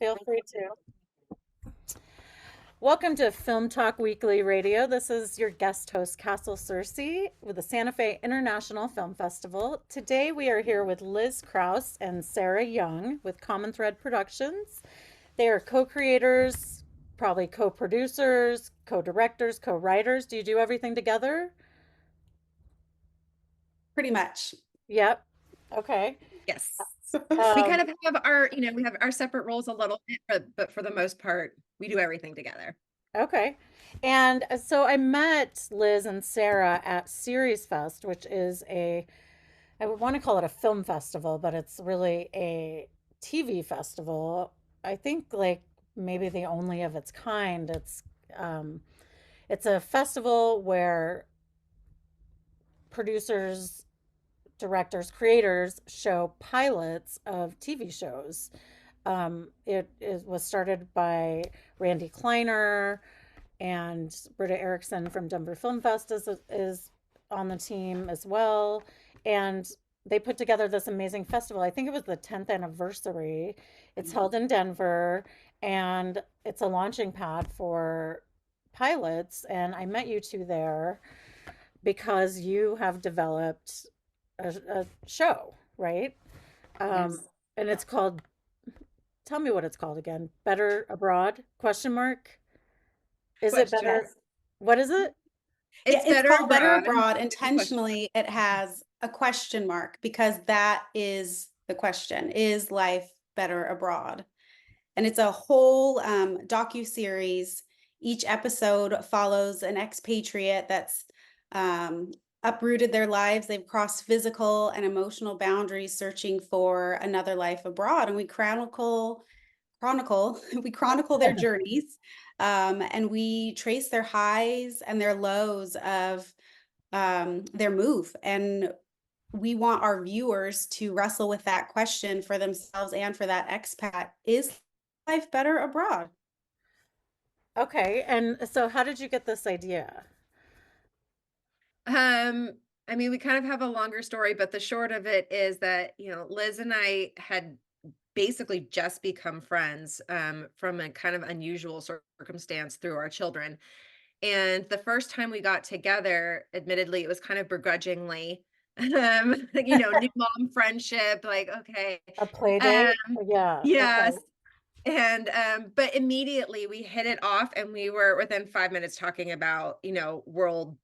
Feel free to. Welcome to Film Talk Weekly Radio. This is your guest host, Castle Cersei, with the Santa Fe International Film Festival. Today we are here with Liz Krause and Sarah Young with Common Thread Productions. They are co-creators, probably co-producers, co-directors, co-writers. Do you do everything together? Pretty much. Yep. Okay. Yes. We Um, kind of have our, we have our separate roles a little bit, but for the most part, we do everything together. Okay. And so I met Liz and Sarah at Series Fest, which is I would want to call it a film festival, but it's really a TV festival. I think like maybe the only of its kind. Um, it's a festival where producers, directors, creators show pilots of TV shows. It was started by Randy Kleiner, and Britta Erickson from Denver Film Fest is on the team as well. And they put together this amazing festival. I think it was the 10th anniversary. It's held in Denver, and it's a launching pad for pilots. And I met you two there because you have developed a show, right? Um, Yes. and it's called, tell me what it's called again. Better Abroad? Question mark. Is it Question. better? Yes. What is it? Yeah, It's it's better called Better abroad. Abroad. Question. Intentionally, it has a question mark because that is the question. Is life better abroad? And it's a whole docu-series. Each episode follows an expatriate that's um, uprooted their lives. They've crossed physical and emotional boundaries searching for another life abroad. And we we chronicle their journeys, and we trace their highs and their lows of their move. And we want our viewers to wrestle with that question for themselves and for that expat. Is life better abroad? Okay. And so how did you get this idea? Um, we kind of have a longer story, but the short of it is that, Liz and I had basically just become friends from a kind of unusual circumstance through our children. And the first time we got together, admittedly, it was kind of begrudgingly. New mom friendship, like, okay. A play Um, date? Yeah. yes. Okay. And but immediately we hit it off and we were within 5 minutes talking about, world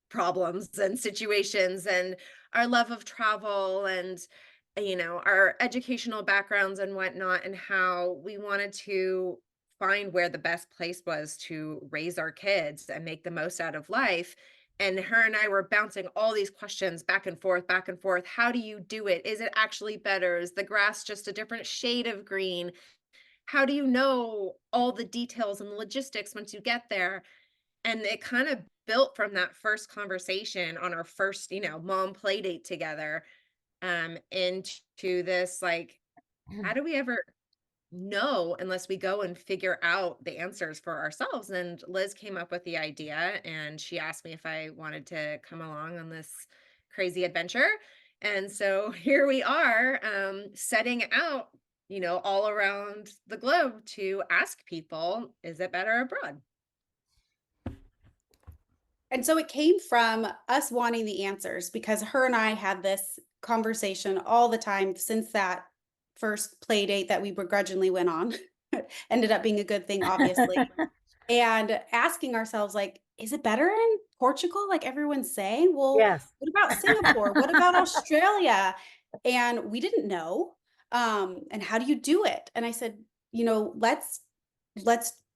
problems and situations and our love of travel and our educational backgrounds and whatnot, and how we wanted to find where the best place was to raise our kids and make the most out of life. And her and I were bouncing all these questions back and forth, back and forth. How do you do it? Is it actually better? Is the grass just a different shade of green? How do you know all the details and the logistics once you get there? And it kind of built from that first conversation on our first, mom play date together, into this, like, how do we ever know unless we go and figure out the answers for ourselves? And Liz came up with the idea and she asked me if I wanted to come along on this crazy adventure. And so here we are, setting out, all around the globe to ask people, is it better abroad? And so it came from us wanting the answers because her and I had this conversation all the time since that first play date that we begrudgingly went on. Ended up being a good thing, obviously. And asking ourselves, like, is it better in Portugal, like everyone's saying? Well, Yes. what about Singapore? What about Australia? And we didn't know. And how do you do it? And I said, let's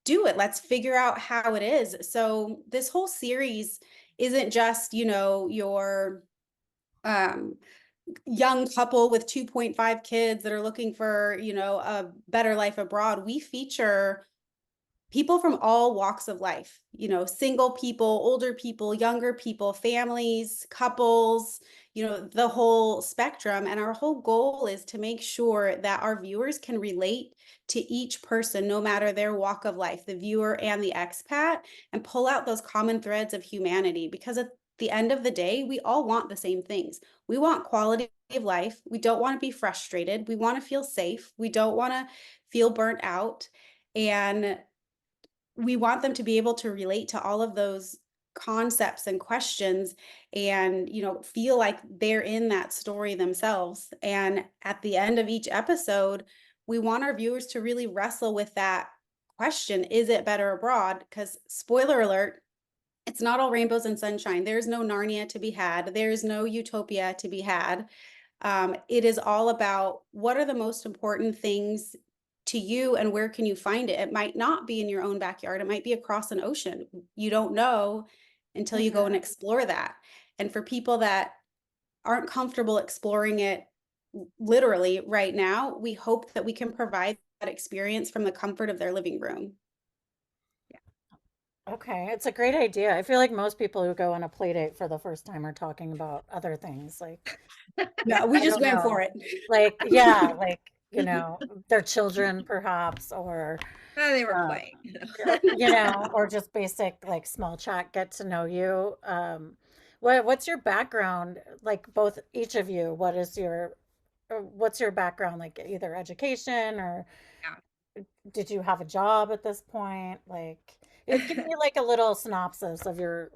do it. Let's figure out how it is. So this whole series isn't just, your um young couple with 2.5 kids that are looking for, a better life abroad. We feature people from all walks of life, single people, older people, younger people, families, couples, the whole spectrum. And our whole goal is to make sure that our viewers can relate to each person, no matter their walk of life, the viewer and the expat, and pull out those common threads of humanity. Because at the end of the day, we all want the same things. We want quality life. We don't want to be frustrated. We want to feel safe. We don't want to feel burnt out. And we want them to be able to relate to all of those concepts and questions and feel like they're in that story themselves. And at the end of each episode, we want our viewers to really wrestle with that question: is it better abroad? Because spoiler alert, it's not all rainbows and sunshine. There's no Narnia to be had. There's no utopia to be had. It is all about what are the most important things to you and where can you find it. It might not be in your own backyard. It might be across an ocean. You don't know until you go and explore that. And for people that aren't comfortable exploring it literally right now, we hope that we can provide that experience from the comfort of their living room. Okay, it's a great idea. I feel like most people who go on a play date for the first time are talking about other things, like, No, we I just don't went for know, it. like, yeah, like, their children perhaps, or They were uh, playing. or just basic like small chat, get to know you. What's your background? Like both each of you, what's your background? Like either education or did you have a job at this point? Like, give Yeah. me like a little synopsis of your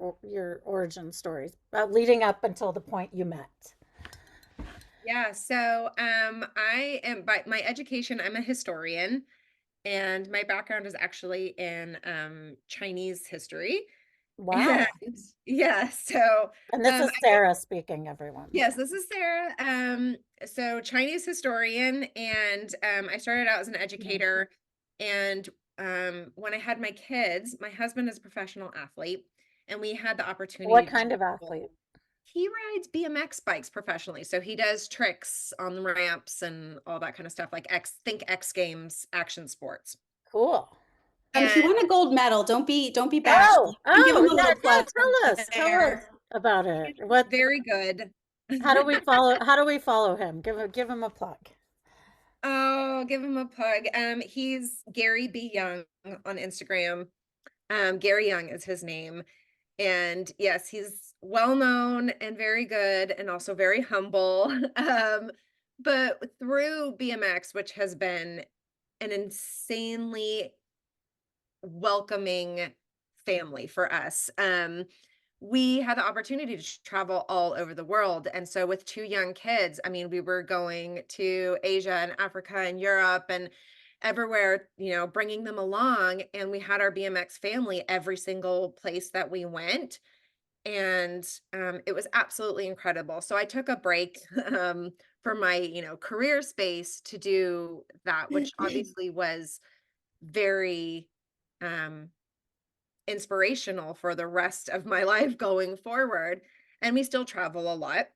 origin stories, leading up until the point you met. Yeah, so I am by my education, I'm a historian, and my background is actually in Chinese history. And Wow. yeah, so And this um is Sarah speaking, everyone. yes, this is Sarah. So Chinese historian, and I started out as an Mhm. educator. And when I had my kids, my husband is a professional athlete, and we had the What opportunity to kind of travel. athlete? He rides BMX bikes professionally, so he does tricks on the ramps and all that kind of stuff, like X Games action sports. Cool. He And won a gold medal. Don't be bashful. Oh, You can give him oh, a yeah, little plug tell us there. about it. he's What, very good. how do we follow him? Give him a plug. Oh, give him a plug. He's Gary B. Young on Instagram. Gary Young is his name. And yes, he's well known and very good and also very humble. But through BMX, which has been an insanely welcoming family for us. We had the opportunity to travel all over the world. And so with two young kids, I mean, we were going to Asia and Africa and Europe and everywhere, bringing them along. And we had our BMX family every single place that we went. And it was absolutely incredible. So I took a break from my, career space to do that, which obviously was very um inspirational for the rest of my life going forward. And we still travel a lot.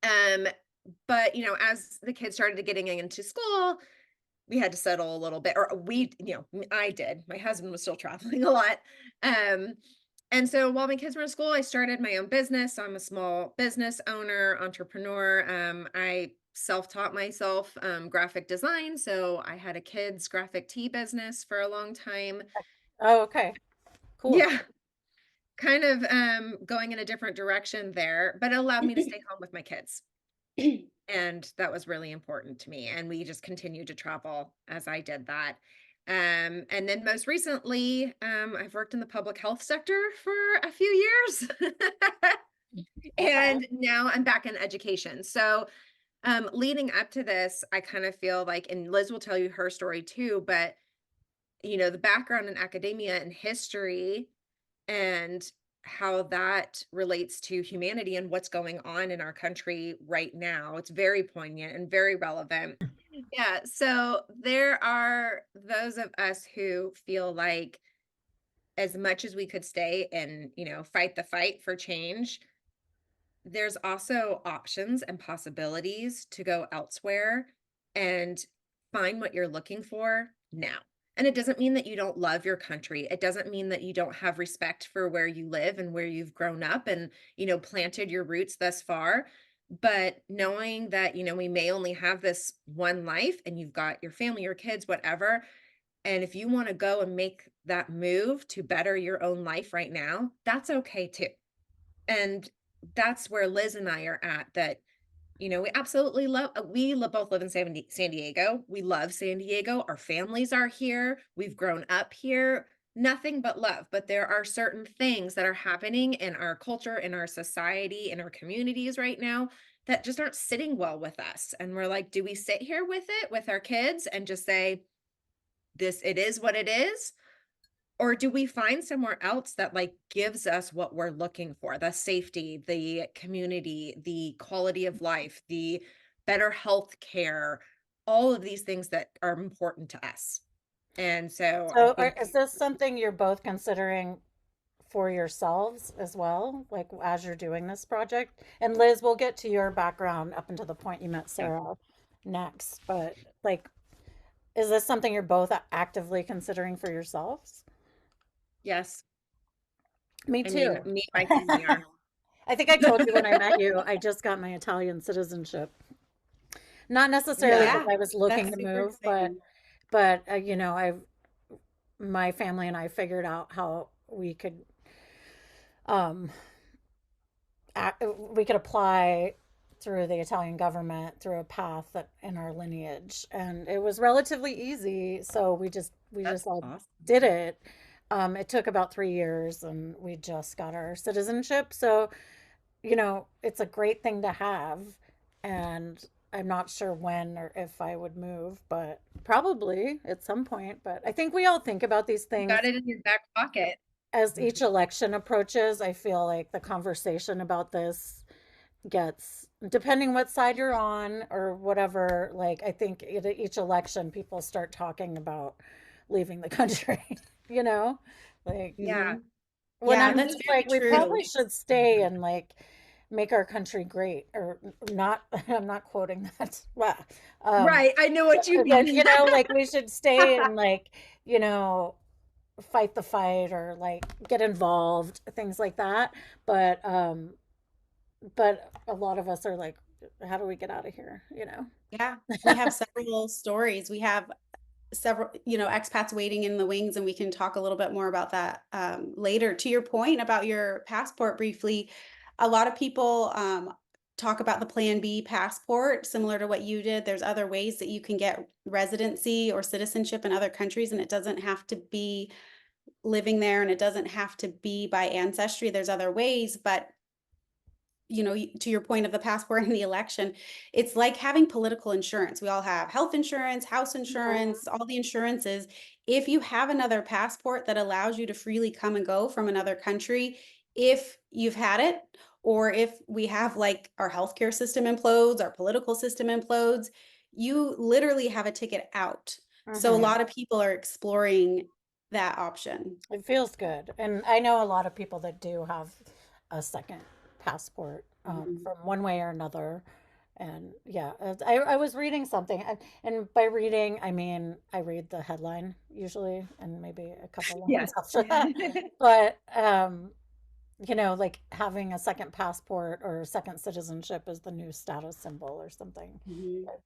Um, but as the kids started getting into school, we had to settle a little bit, or I did. My husband was still traveling a lot. Um, and so while my kids were in school, I started my own business. So I'm a small business owner, entrepreneur. I self-taught myself graphic design. So I had a kids graphic tee business for a long time. Oh, okay. Cool. Yeah, kind of going in a different direction there, but it allowed me to stay home with my kids. And that was really important to me. And we just continued to travel as I did that. And then most recently, I've worked in the public health sector for a few years. Okay. And now I'm back in education. So leading up to this, I kind of feel like, and Liz will tell you her story too, but the background in academia and history and how that relates to humanity and what's going on in our country right now. It's very poignant and very relevant. Yeah. So there are those of us who feel like as much as we could stay and, fight the fight for change, there's also options and possibilities to go elsewhere and find what you're looking for now. And it doesn't mean that you don't love your country. It doesn't mean that you don't have respect for where you live and where you've grown up and, planted your roots thus far. But knowing that, we may only have this one life and you've got your family, your kids, whatever. And if you want to go and make that move to better your own life right now, that's okay too. And that's where Liz and I are at, that You know, we absolutely love, both live in San Diego. We love San Diego. Our families are here. We've grown up here. Nothing but love. But there are certain things that are happening in our culture, in our society, in our communities right now that just aren't sitting well with us. And we're like, do we sit here with it with our kids and just say, this, it is what it is? Or do we find somewhere else that like gives us what we're looking for, the safety, the community, the quality of life, the better health care, all of these things that are important to us. And so I So, is think, this something you're both considering for yourselves as well, like as you're doing this project? And Liz, we'll get to your background up until the point you met yeah, Sarah next, but like, is this something you're both actively considering for yourselves? yes, Me I mean, too. me and my family are. I think I told you when I met you, I just got my Italian citizenship. Not necessarily Yeah. because Yeah, I was looking that's to super move, but exciting. you know, I've my family and I figured out how um we could apply through the Italian government through a path that in our lineage, and it was relatively easy. So we just That's all awesome. did it. It took about 3 years, and we just got our citizenship. So you know, it's a great thing to have, and I'm not sure when or if I would move, but probably at some point. But I think we all think about these You got things it in your back pocket. as each election approaches. I feel like the conversation about this gets, depending what side you're on or whatever, like I think at each election people start talking about leaving the country, you know? Like Yeah. Mhm. when Yeah, I'm that's just very like we true. probably should stay and like make our country great or not. I'm not quoting that. Well, um Right. I know what you but mean. you know, like we should stay and like, you know, fight the fight or like get involved, things like that. But a lot of us are like, how do we get out of here, you know? Yeah, we have several stories. We have several, expats waiting in the wings, and we can talk a little bit more about that later. To your point about your passport briefly, a lot of people talk about the Plan B passport, similar to what you did. There's other ways that you can get residency or citizenship in other countries, and it doesn't have to be living there, and it doesn't have to be by ancestry. There's other ways, but to your point of the passport and the election, it's like having political insurance. We all have health insurance, house Mhm. insurance, all the insurances. If you have another passport that allows you to freely come and go from another country, if you've had it, or if we have like our healthcare system implodes, our political system implodes, you literally have a ticket out. So a Mhm. lot of people are exploring that option. It feels good. And I know a lot of people that do have a second passport, Mhm. from one way or another. And yeah, I was reading something, and by reading, I mean I read the headline usually, and maybe a couple lines Yes. after that. But you know, like having a second passport or second citizenship is the new status symbol or something. Mhm. But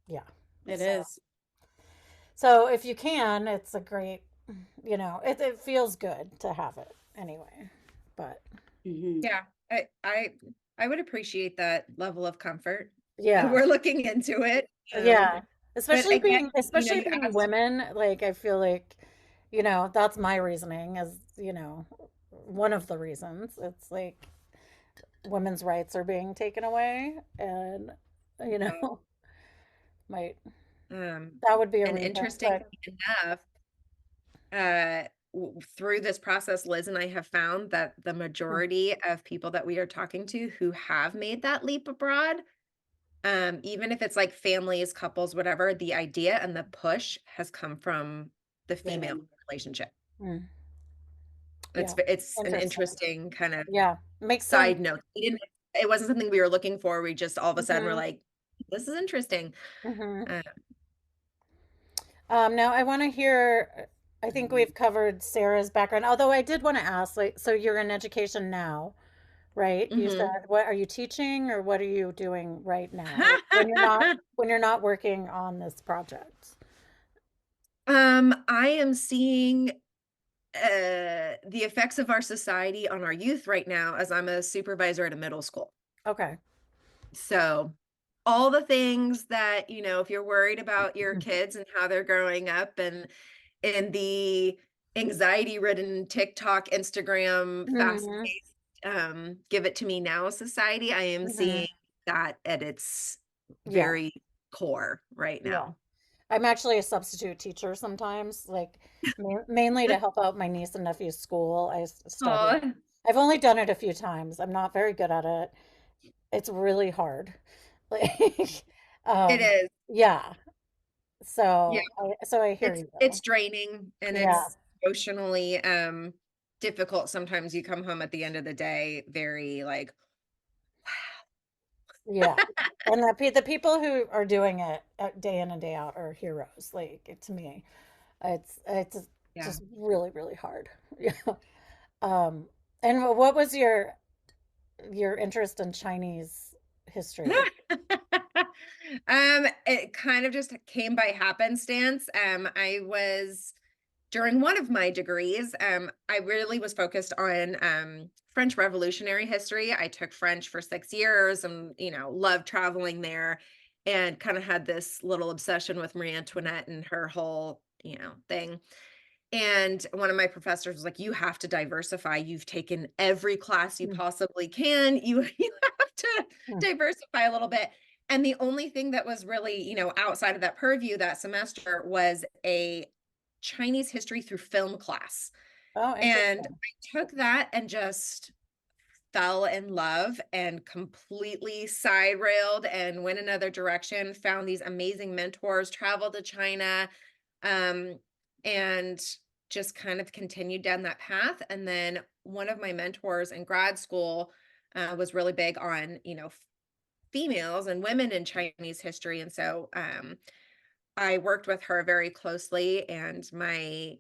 yeah. It So is. so if you can, it's a great, you know, it feels good to have it anyway. But Mhm. Yeah, I I would appreciate that level of comfort. yeah. We're looking into it. Yeah. But again, Especially you being asked, women, like I feel like, you know, that's my reasoning is, you know, one of the reasons. It's like women's rights are being taken away and you know, might um, that would be a and reason. interestingly But enough, through this process, Liz and I have found that the mm, majority of people that we are talking to who have made that leap abroad, even if it's like families, couples, whatever, the idea and the push has come from the female Women. relationship. mm, yeah. It's an Interesting. interesting kind of Yeah. Makes sense. side note. It wasn't something we were looking for. We just all of a sudden were Hmm. like, this is interesting. Hmm. Uh, Now I want to hear, I think we've covered Sarah's background, although I did want to ask, like, so you're in education now, right? You said, mhm. what are you teaching or what are you doing right now? Like when you're not working on this project. I am seeing the effects of our society on our youth right now as I'm a supervisor at a middle school. Okay. So all the things that, if you're worried about your kids and how they're growing up and in the anxiety-ridden TikTok, Instagram, Hmm. fast-paced, give it to me now society, I am Hmm. seeing that at its Yeah, very core right yeah. now. I'm actually a substitute teacher sometimes, like mainly to help out my niece and nephew's school. Study. Oh, I've only done it a few times. I'm not very good at it. It's really hard. Like, it um, is. yeah. Yeah, So I hear it's you it's though. draining and Yeah, it's emotionally difficult. Sometimes you come home at the end of the day very like, yeah. And the people who are doing it day in and day out are heroes. Like to me, it's yeah. just really, really hard. Yeah. Um, and what was your interest in Chinese history? It kind of just came by happenstance. I was during one of my degrees, I really was focused on French Revolutionary history. I took French for 6 years and, loved traveling there and kind of had this little obsession with Marie Antoinette and her whole, thing. And one of my professors was like, "You have to diversify. You've taken every class you Mm. possibly can. You have to Mm. diversify a little bit." And the only thing that was really, outside of that purview that semester was a Chinese history through film class. Oh, And interesting. I took that and just fell in love and completely side railed and went another direction, found these amazing mentors, traveled to China, um, and just kind of continued down that path. And then one of my mentors in grad school was really big on, females and women in Chinese history. And so I worked with her very closely, and my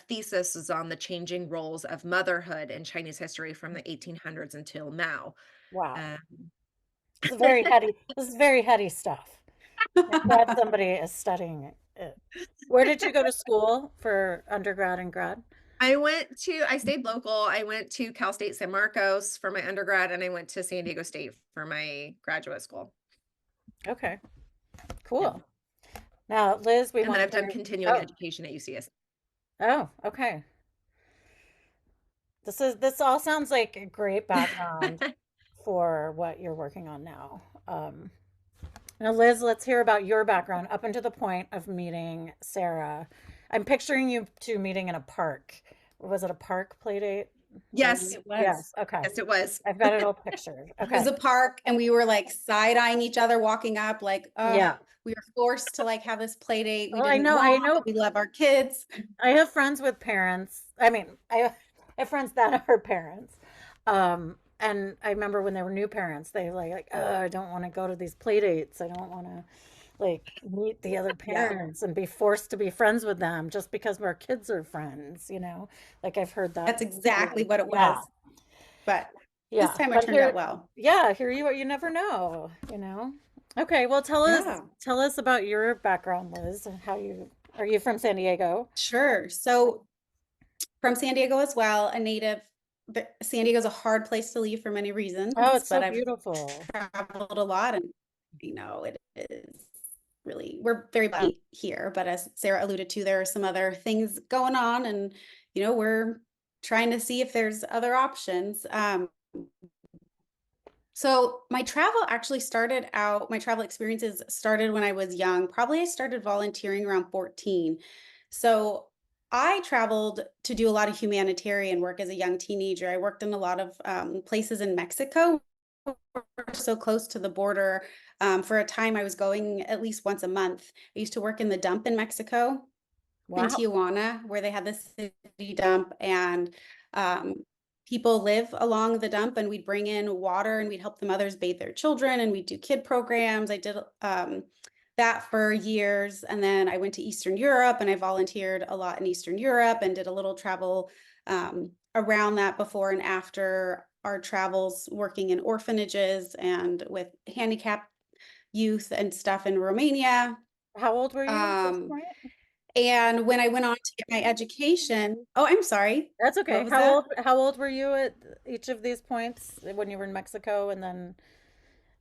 thesis is on the changing roles of motherhood in Chinese history from the 1800s until now. Wow. Um, This is very heady. This is very heady stuff. I'm glad somebody is studying it. Where did you go to school for undergrad and grad? I stayed local. I went to Cal State San Marcos for my undergrad, and I went to San Diego State for my graduate school. Okay, Yeah. cool. Now, Liz, we And then want I've to done hear. continuing Oh, education at UCS. oh, okay. This all sounds like a great background for what you're working on now. Now, Liz, let's hear about your background up until the point of meeting Sarah. I'm picturing you two meeting in a park. Was it a park play date? Yes. It was. Yes. Okay. Yes, it was. I've got it all pictured. It was Okay. a park and we were like side-eyeing each other walking up, like, Yeah. we were forced to like have this play date we Oh, I didn't know. want, I but know. we love our kids. I have friends with parents. I mean, I have friends that are parents. And I remember when they were new parents, they were like, oh, I don't want to go to these play dates. I don't want to like meet the other Yeah, parents and be forced to be friends with them just because our kids are friends. Like I've heard that. that's exactly what it Yeah. was. But this Yeah. time it But turned out well. here you never know. Okay, well Yeah, tell us about your background, Liz, and how you are you from San Diego? sure. So from San Diego as well, a native. But San Diego's a hard place to leave for many Oh, reasons, it's but so I've beautiful. traveled a lot and it is really, we're very lucky here. But as Sarah alluded to, there are some other things going on and, we're trying to see if there's other options. So my travel experiences started when I was young. Probably I started volunteering around 14. So I traveled to do a lot of humanitarian work as a young teenager. I worked in a lot of places in Mexico. We're so close to the border. For a time, I was going at least once a month. I used to work in the dump in Mexico, in Wow. Tijuana, where they had the city dump, and um, people live along the dump, and we'd bring in water and we'd help the mothers bathe their children, and we'd do kid programs. I did that for years, and then I went to Eastern Europe, and I volunteered a lot in Eastern Europe and did a little travel around that before and after our travels, working in orphanages and with handicapped youth and stuff in Romania. How old were you at this Um, point? and when I went on to get my education, oh, I'm sorry. That's What okay. was that? How old were you at each of these points when you were in Mexico and then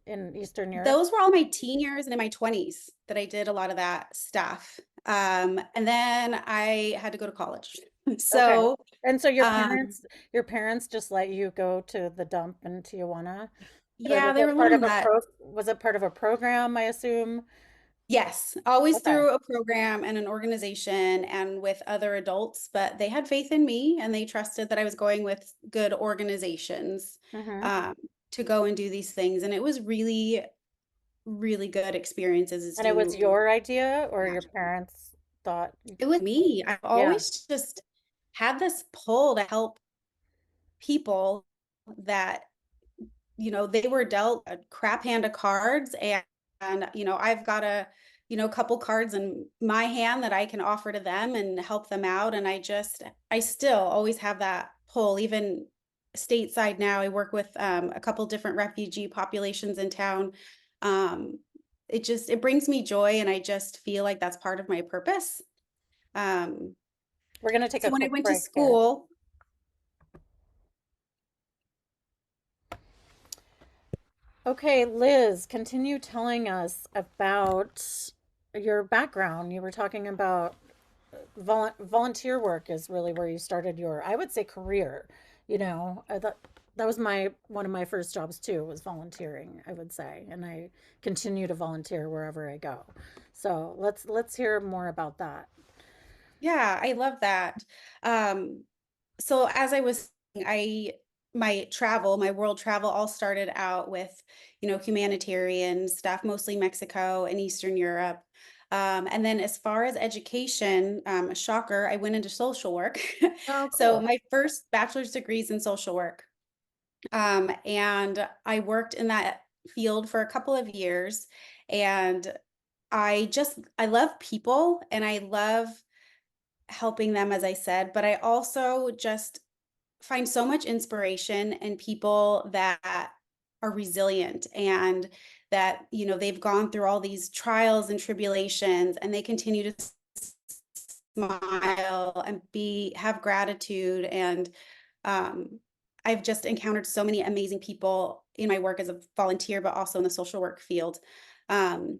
in Eastern Europe? Those were all my teen years and in my 20s that I did a lot of that stuff. And then I had to go to college. Okay. So, And so um, your parents just let you go to the dump in Tijuana? Or yeah, they were a little nuts. was it part of a program, I assume? Yes, always Okay. through a program and an organization and with other adults, but they had faith in me and they trusted that I was going with good organizations Mm-hmm. um, to go and do these things. And it was really, really good experiences as And it was you your idea or your imagine. parents thought you It was me. I've yeah. always just had this pull to help people that they were dealt a crap hand of cards and I've got a couple cards in my hand that I can offer to them and help them out. And I still always have that pull, even stateside now. I work with a couple different refugee populations in town. Um, it brings me joy and I just feel like that's part of my purpose. Um, We're going to take so a when I quick went to break here. school, Okay, Liz, continue telling us about your background. You were talking about volunteer work is really where you started your, I would say, career. I thought that was my one of my first jobs too, was volunteering, I would say, and I continue to volunteer wherever I go. So let's hear more about that. yeah, I love that. Um, So as I was saying, my world travel all started out with, humanitarian stuff, mostly Mexico and Eastern Europe. And then as far as education, a shocker, I went into social work. Oh, So cool. my first bachelor's degree is in social work. And I worked in that field for a couple of years. And I love people and I love helping them, as I said, but I also just find so much inspiration in people that are resilient and that they've gone through all these trials and tribulations and they continue to smile and be have gratitude and um, I've just encountered so many amazing people in my work as a volunteer but also in the social work field. um,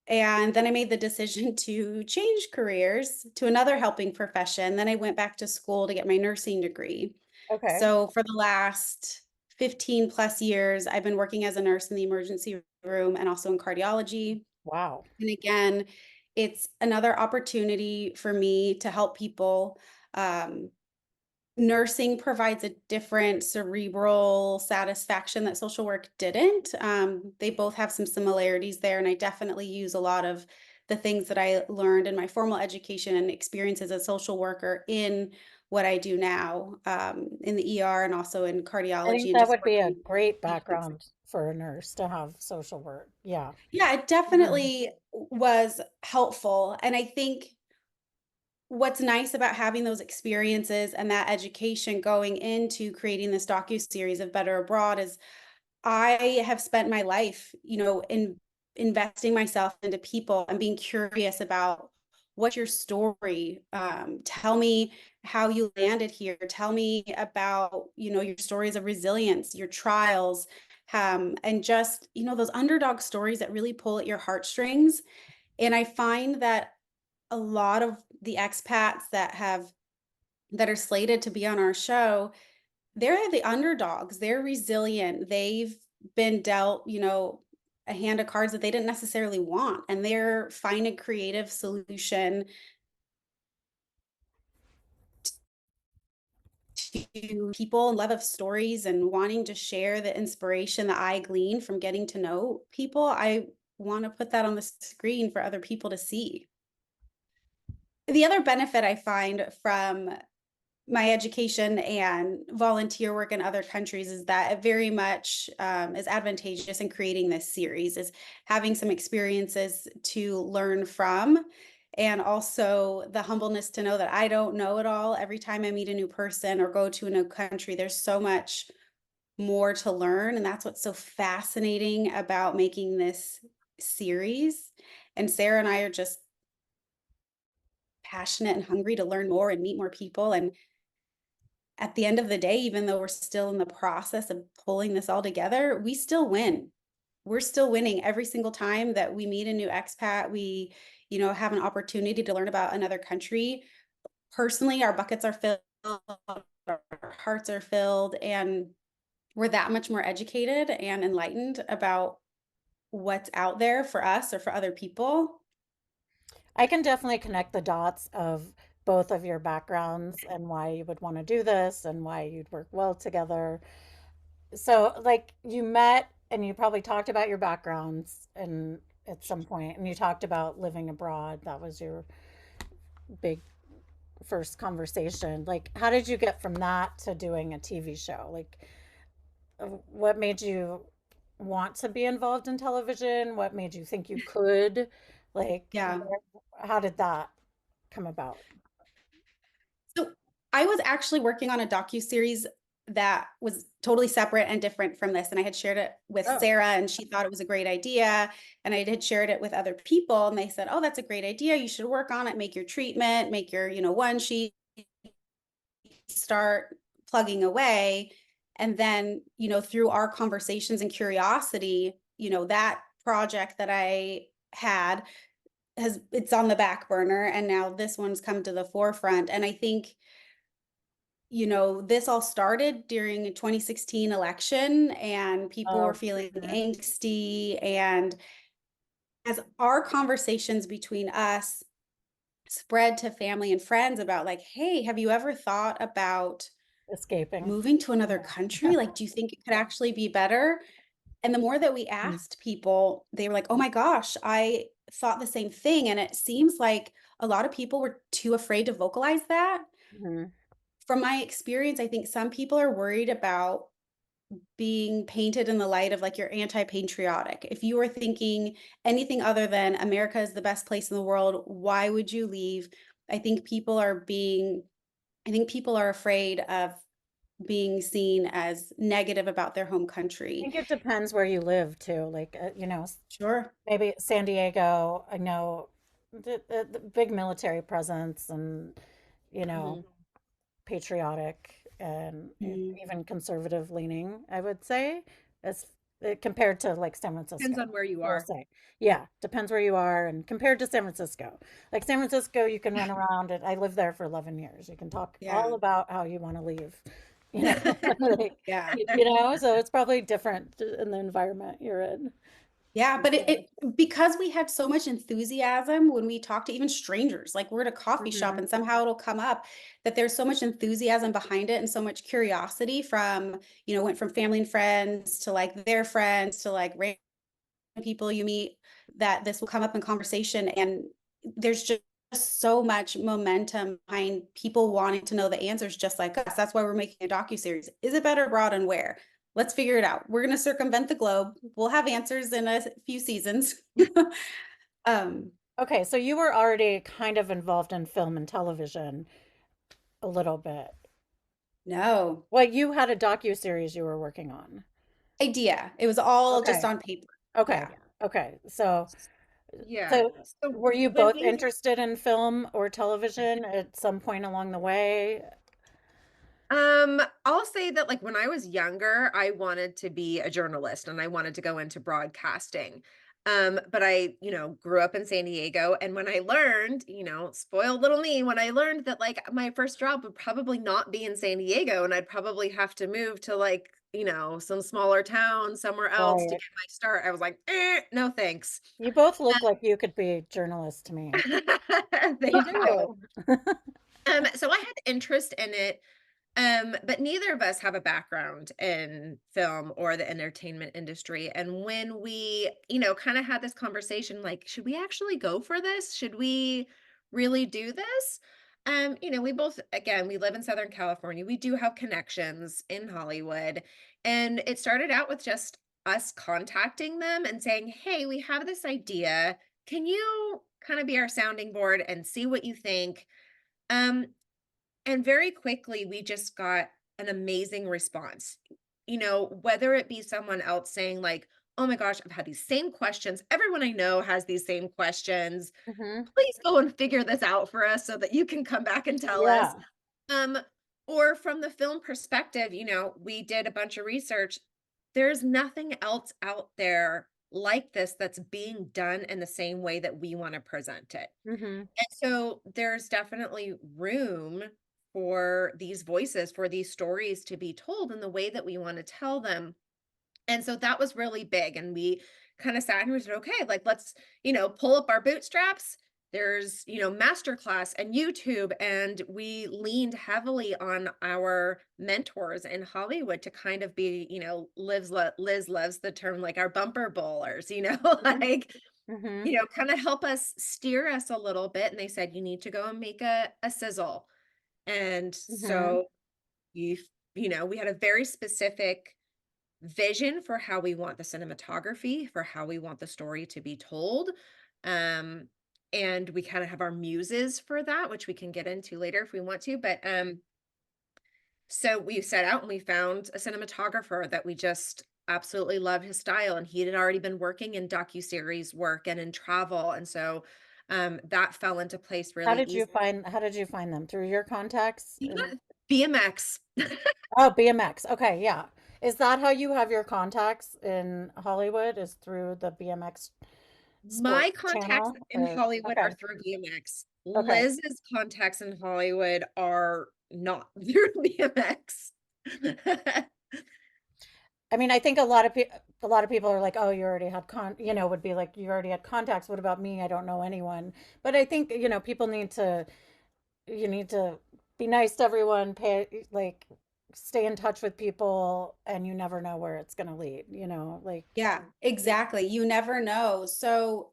and then I made the decision to change careers to another helping profession. Then I went back to school to get my nursing degree. Okay. So for the last 15 plus years, I've been working as a nurse in the emergency room and also in cardiology. Wow. And again, it's another opportunity for me to help people. Um, Nursing provides a different cerebral satisfaction that social work didn't. They both have some similarities there, and I definitely use a lot of the things that I learned in my formal education and experience as a social worker in what I do now, in the ER and also in I cardiology think and that just would be a working great with patients. background for a nurse to have social work. Yeah. Yeah, it Mhm. definitely was helpful. And I think what's nice about having those experiences and that education going into creating this docu-series of Better Abroad is I have spent my life, in investing myself into people and being curious about what's your story. Tell me how you landed here. Tell me about, your stories of resilience, your trials, and just, those underdog stories that really pull at your heartstrings. And I find that a lot of the expats that are slated to be on our show, they're the underdogs. They're resilient. They've been dealt, a hand of cards that they didn't necessarily want, and they're finding a creative solution to people and love of stories and wanting to share the inspiration that I glean from getting to know people. I want to put that on the screen for other people to see. The other benefit I find from my education and volunteer work in other countries is that it very much is advantageous in creating this series, is having some experiences to learn from, and also the humbleness to know that I don't know it all. Every time I meet a new person or go to a new country, there's so much more to learn, and that's what's so fascinating about making this series. And Sarah and I are just passionate and hungry to learn more and meet more people. And at the end of the day, even though we're still in the process of pulling this all together, we still win. we're still winning every single time that we meet a new expat. We, have an opportunity to learn about another country. Personally, our buckets are filled, our hearts are filled, and we're that much more educated and enlightened about what's out there for us or for other people. I can definitely connect the dots of both of your backgrounds and why you would want to do this and why you'd work well together. So, like, you met and you probably talked about your backgrounds and at some point, and you talked about living abroad. That was your big first conversation. Like, how did you get from that to doing a TV show? Like, what made you want to be involved in television? What made you think you could? Like, Yeah. how did that come about? So I was actually working on a docu-series that was totally separate and different from this. And I had shared it with Oh, Sarah, and she thought it was a great idea. And I had shared it with other people, and they said, "Oh, that's a great idea. You should work on it, make your treatment, make your, one sheet, start plugging away." And then, through our conversations and curiosity, that project that I had it's on the back burner, and now this one's come to the forefront. And I think, this all started during the 2016 election, and people were oh, feeling mhm. angsty. And as our conversations between us spread to family and friends about, like, hey, have you ever thought about Escaping. moving to another country? Like, do you think it could actually be better? And the more that we Mm, asked people, they were like, oh my gosh, I thought the same thing. And it seems like a lot of people were too afraid to vocalize that. mhm. From my experience, I think some people are worried about being painted in the light of, like, you're anti-patriotic. If you were thinking anything other than America is the best place in the world, why would you leave? I think people are being I think people are afraid of being seen as negative about their home I country. think it depends where you live too. Like, Sure. maybe San Diego, I know the big military presence and, you know, Mhm. patriotic and Mhm. even conservative leaning, I would say, as compared to like San Francisco. Depends on where you I will are. say, yeah, depends where you are, and compared to San Francisco, like San Francisco, you can run around it. I lived there for 11 years. You can talk all Yeah. about how you want to leave, you know, like, Yeah. so it's probably different in the environment you're in. Yeah, For but sure. because we had so much enthusiasm when we talk to even strangers, like we're at a coffee shop Mhm. and somehow it'll come up that there's so much enthusiasm behind it and so much curiosity from, went from family and friends to like their friends to like random people you meet, that this will come up in conversation. And there's just so much momentum behind people wanting to know the answers just like us. That's why we're making a docu-series. Is it better abroad, and where? Let's figure it out. We're going to circumvent the globe. We'll have answers in a few seasons. um, Okay, so you were already kind of involved in film and television a little bit. no Well, you had a docu-series you were working on. idea. It was all just Okay. on paper. Okay. Yeah. Okay. So, Yeah. so So were you when both things interested in film or television at some point along the way? I'll say that like when I was younger, I wanted to be a journalist and I wanted to go into broadcasting. But I, grew up in San Diego, and when I learned, spoiled little me, when I learned that like my first job would probably not be in San Diego and I'd probably have to move to like, some smaller town somewhere else to Right. get my start, I was like, no thanks. You both look like you could be journalists to me. You Thank you. do. So I had interest in it. But neither of us have a background in film or the entertainment industry. And when we, kind of had this conversation, like, should we actually go for this? Should we really do this? We both, again, we live in Southern California. We do have connections in Hollywood. And it started out with just us contacting them and saying, hey, we have this idea. Can you kind of be our sounding board and see what you think? Um, and very quickly, we just got an amazing response. Whether it be someone else saying, like, oh my gosh, I've had these same questions. Everyone I know has these same questions. Hmm. Please go and figure this out for us so that you can come back and tell us. Yeah. Um, or from the film perspective, we did a bunch of research. there's nothing else out there like this that's being done in the same way that we want to present it. Mhm. And so there's definitely room for these voices, for these stories to be told in the way that we want to tell them. And so that was really big. And we kind of sat and we said, okay, like let's, pull up our bootstraps. There's, masterclass and YouTube. And we leaned heavily on our mentors in Hollywood to kind of be, Liz loves the term like our bumper bowlers, Mhm. like, Mhm. kind of help us steer us a little bit. And they said, you need to go and make a sizzle. And Mhm. so you, we had a very specific vision for how we want the cinematography, for how we want the story to be told. Um, and we kind of have our muses for that, which we can get into later if we want to. But so we set out and we found a cinematographer that we just absolutely love his style. And he had already been working in docuseries work and in travel. And so that fell into place How really did you easy. find how did you find them? Through your contacts? Yeah, BMX. Oh, BMX. Okay, yeah. Is that how you have your contacts in Hollywood? Is through the BMX My sports contacts channel? in Or Hollywood okay, are through BMX. okay. Liz's contacts in Hollywood are not through BMX. I mean, I think a lot of people are like, "Oh, you already had would be like, you already had contacts. What about me? I don't know anyone." But I think, people you need to be nice to everyone, stay in touch with people, and you never know where it's going to lead, like Yeah, exactly. You never know. So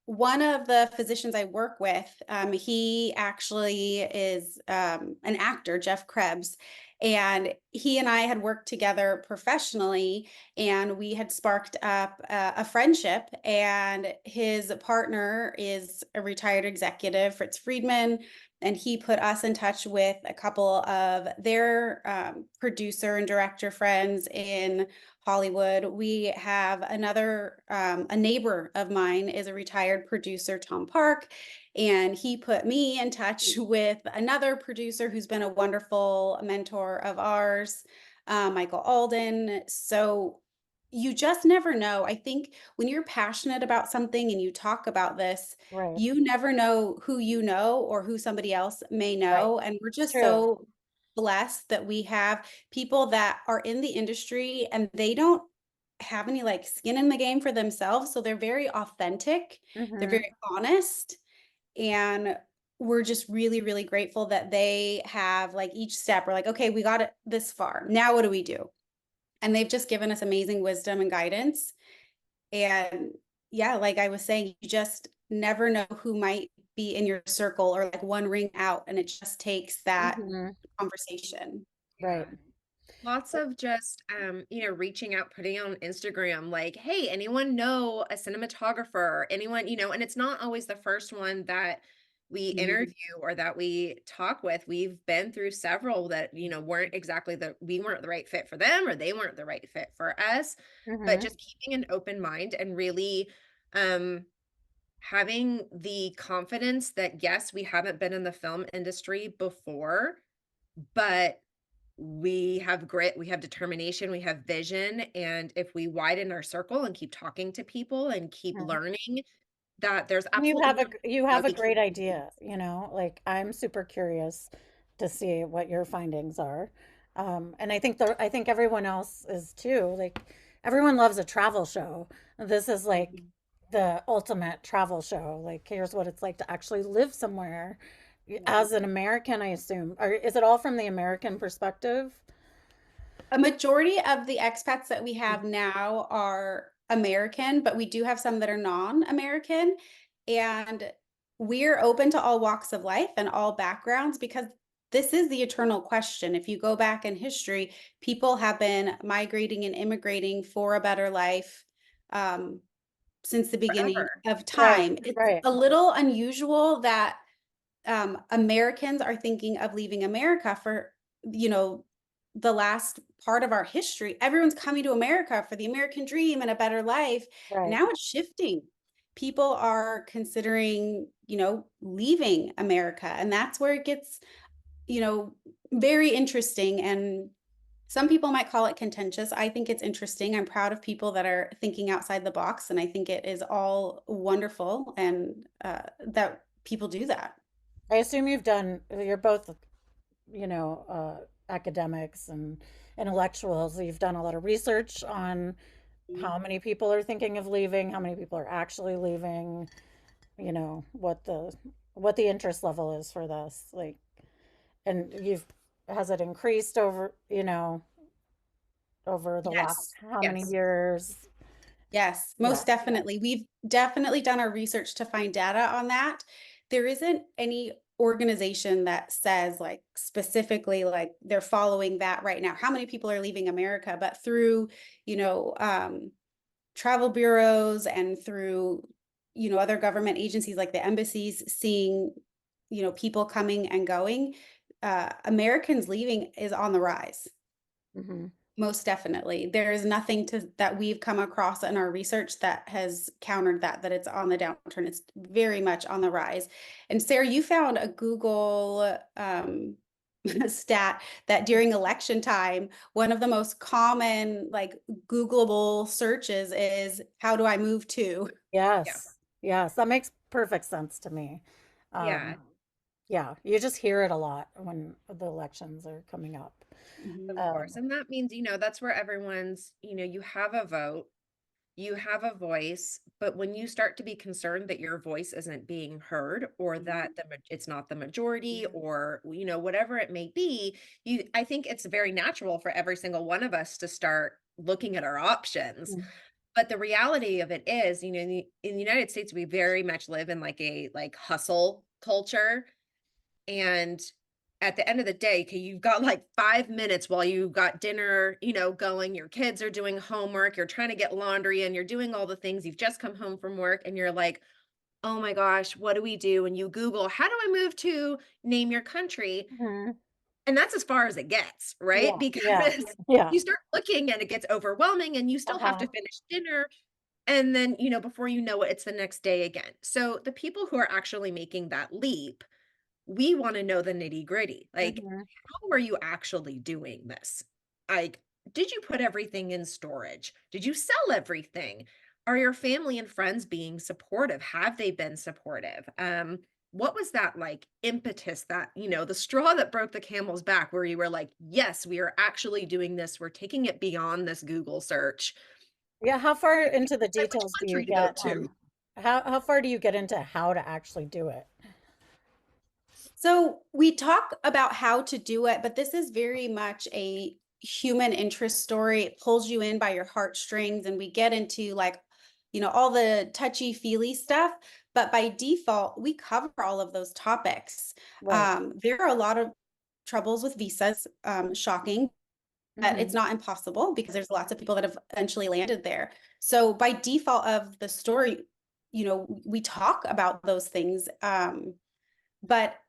one of the physicians I work with, he actually is an actor, Jeff Krebs, and he and I had worked together professionally, and we had sparked up a friendship. And his partner is a retired executive, Fritz Friedman, and he put us in touch with a couple of their producer and director friends in Hollywood. We have another, a neighbor of mine is a retired producer, Tom Park, and he put me in touch with another producer who's been a wonderful mentor of ours, Michael Alden. So you just never know. I think when you're passionate about something and you talk about this, right, you never know who you know or who somebody else may right. know. And we're It's just true. so blessed that we have people that are in the industry and they don't have any like skin in the game for themselves. So they're very authentic, they're Mhm. very honest. And we're just really, really grateful that they have like each step. We're like, okay, we got it this far. Now what do we do? And they've just given us amazing wisdom and guidance. And yeah, like I was saying, you just never know who might be in your circle or like one ring out. And it just takes that Mhm. conversation. Right. Yeah. Lots of just reaching out, putting on Instagram, like, hey, anyone know a cinematographer? Anyone, and it's not always the first one that we Mhm. interview or that we talk with. We've been through several that, we weren't the right fit for them or they weren't the right fit for us. But Mhm. just keeping an open mind and really um having the confidence that yes, we haven't been in the film industry before, but we have grit, we have determination, we have vision, and if we widen our circle and keep talking to people and keep Mhm. learning, that there's You absolutely have no a you why have a we can't. great idea, like I'm super curious to see what your findings are. And I think everyone else is too. Like everyone loves a travel show. This is like Mhm. the ultimate travel show. Like here's what it's like to actually live somewhere Yeah. as an American, I assume. Or is it all from the American perspective? A majority of the expats that we have now are American, but we do have some that are non-American. And we're open to all walks of life and all backgrounds because this is the eternal question. If you go back in history, people have been migrating and immigrating for a better life um, since the beginning Forever. of Right, time. It's right, a little unusual that Americans are thinking of leaving America for, you know, the last part of our history. Everyone's coming to America for the American dream and a better life. And right. now it's shifting. People are considering, leaving America. And that's where it gets, very interesting. And Some people might call it contentious. I think it's interesting. I'm proud of people that are thinking outside the box, and I think it is all wonderful and that people do that. I assume you're both, academics and intellectuals. You've done a lot of research on how many people are thinking of leaving, how many people are actually leaving, what the interest level is for this. Like, and has it increased over the last Yes. how many Yes. years? Yes, Yeah. most definitely. We've definitely done our research to find data on that. There isn't any organization that says like specifically like they're following that right now. How many people are leaving America? But through, you know, travel bureaus and through, other government agencies like the embassies seeing, people coming and going, Americans leaving is on the rise. Hmm. Most definitely. There is nothing that we've come across in our research that has countered that it's on the downturn. It's very much on the rise. And Sarah, you found a Google stat that during election time, one of the most common like Googleable searches is how do I move to? Yeah. Yes. Yes. That makes perfect sense to me. Yeah. Um, yeah, you just hear it a lot when the elections are coming up. Of Mhm. course. And that means, that's where everyone's, you have a vote, you have a voice, but when you start to be concerned that your voice isn't being heard or that it's not the majority Yeah. or, whatever it may be, I think it's very natural for every single one of us to start looking at our options. Mm. But the reality of it is, in the United States, we very much live in like a hustle culture. And at the end of the day, okay, you've got like 5 minutes while you got dinner, going, your kids are doing homework, you're trying to get laundry and you're doing all the things, you've just come home from work and you're like, oh my gosh, what do we do? And you Google, how do I move to name your country? Mhm. And that's as far as it gets, right? Yeah, yeah, Because yeah. you start looking and it gets overwhelming and you still have to Uh-huh. finish dinner. And then, before you know it, it's the next day again. So the people who are actually making that leap, we want to know the nitty-gritty. Like, Mhm. how are you actually doing this? Like, did you put everything in storage? Did you sell everything? Are your family and friends being supportive? Have they been supportive? What was that like impetus that, the straw that broke the camel's back where you were like, yes, we are actually doing this. We're taking it beyond this Google search. Yeah, how far into the Like which details do you country to go get to? on how far do you get into how to actually do it? So we talk about how to do it, but this is very much a human interest story. It pulls you in by your heartstrings, and we get into like, all the touchy feely stuff. But by default, we cover all of those topics. Right. There are a lot of troubles with visas, shocking, but it's Mhm. not impossible because there's lots of people that have eventually landed there. So by default of the story, we talk about those things. But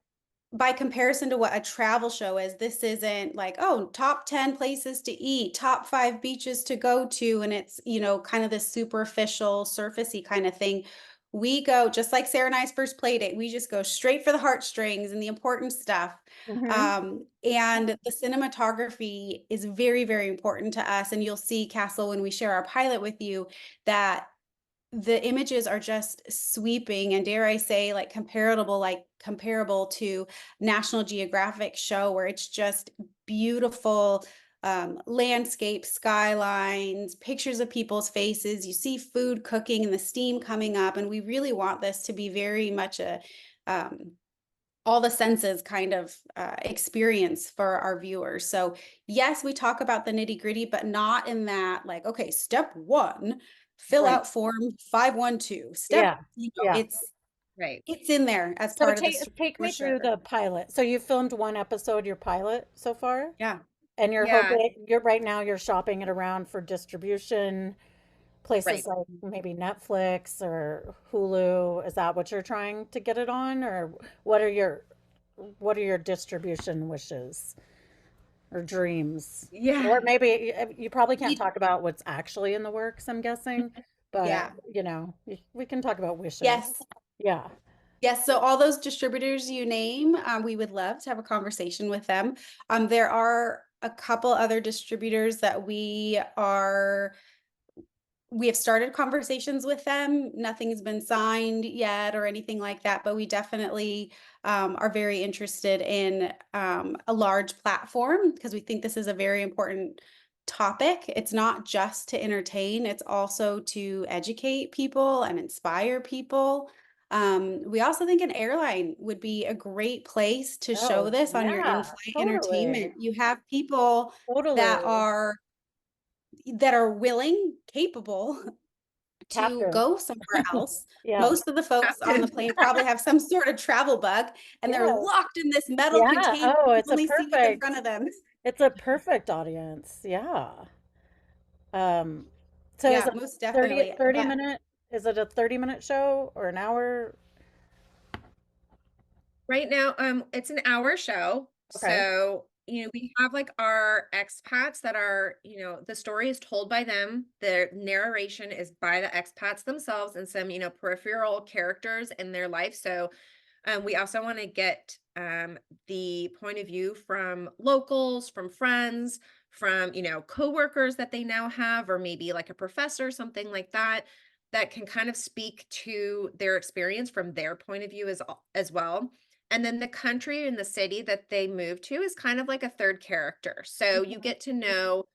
by comparison to what a travel show is, this isn't like, oh, top 10 places to eat, top 5 beaches to go to. And it's, kind of this superficial, surfacey kind of thing. We go, just like Sarah and I's first play date, we just go straight for the heartstrings and the important stuff. Mhm. And the cinematography is very, very important to us. And you'll see, Castle, when we share our pilot with you, that the images are just sweeping and, dare I say, comparable to National Geographic show, where it's just beautiful landscape, skylines, pictures of people's faces. You see food cooking and the steam coming up, and we really want this to be very much a um, all the senses kind of experience for our viewers. So yes, we talk about the nitty gritty, but not in that like, okay, step one, fill Right. out form 512. Yeah. Yeah. Right. It's in there as So part of take this take for me through sure. the pilot. So you filmed one episode, your pilot so far, Yeah. and you're Yeah. hoping you're right now you're shopping it around for distribution, places Right. like maybe Netflix or Hulu. Is that what you're trying to get it on, or what are your what are your distribution wishes or dreams? Yeah. Or maybe you probably can't We- talk about what's actually in the works, I'm guessing, but Yeah. we can talk about wishes. Yes. Yeah. Yes, so all those distributors you name, we would love to have a conversation with them. There are a couple other distributors that we have started conversations with them. Nothing's been signed yet or anything like that, but we definitely are very interested in a large platform because we think this is a very important topic. It's not just to entertain, it's also to educate people and inspire people. We also think an airline would be a great place to show Oh, this on your yeah, in-flight totally. entertainment. You have people that Totally. are willing, capable to Captive. go somewhere else. Yeah. Most of the folks on the Captain. plane probably have some sort of travel bug and they're Yeah. locked in this metal Yeah. container Oh, and only see what's in front of them. it's a perfect audience. Yeah. Um, so is Yeah, it most 30 definitely. 30 But minute, is it a 30-minute show or an hour? Right now, it's an hour show. Okay. So, we have like our expats that are, the story is told by them. The narration is by the expats themselves and some, peripheral characters in their life. So, we also want to get the point of view from locals, from friends, from, coworkers that they now have, or maybe like a professor, something like that, that can kind of speak to their experience from their point of view as well. And then the country and the city that they move to is kind of like a third character. So you Mhm. get to know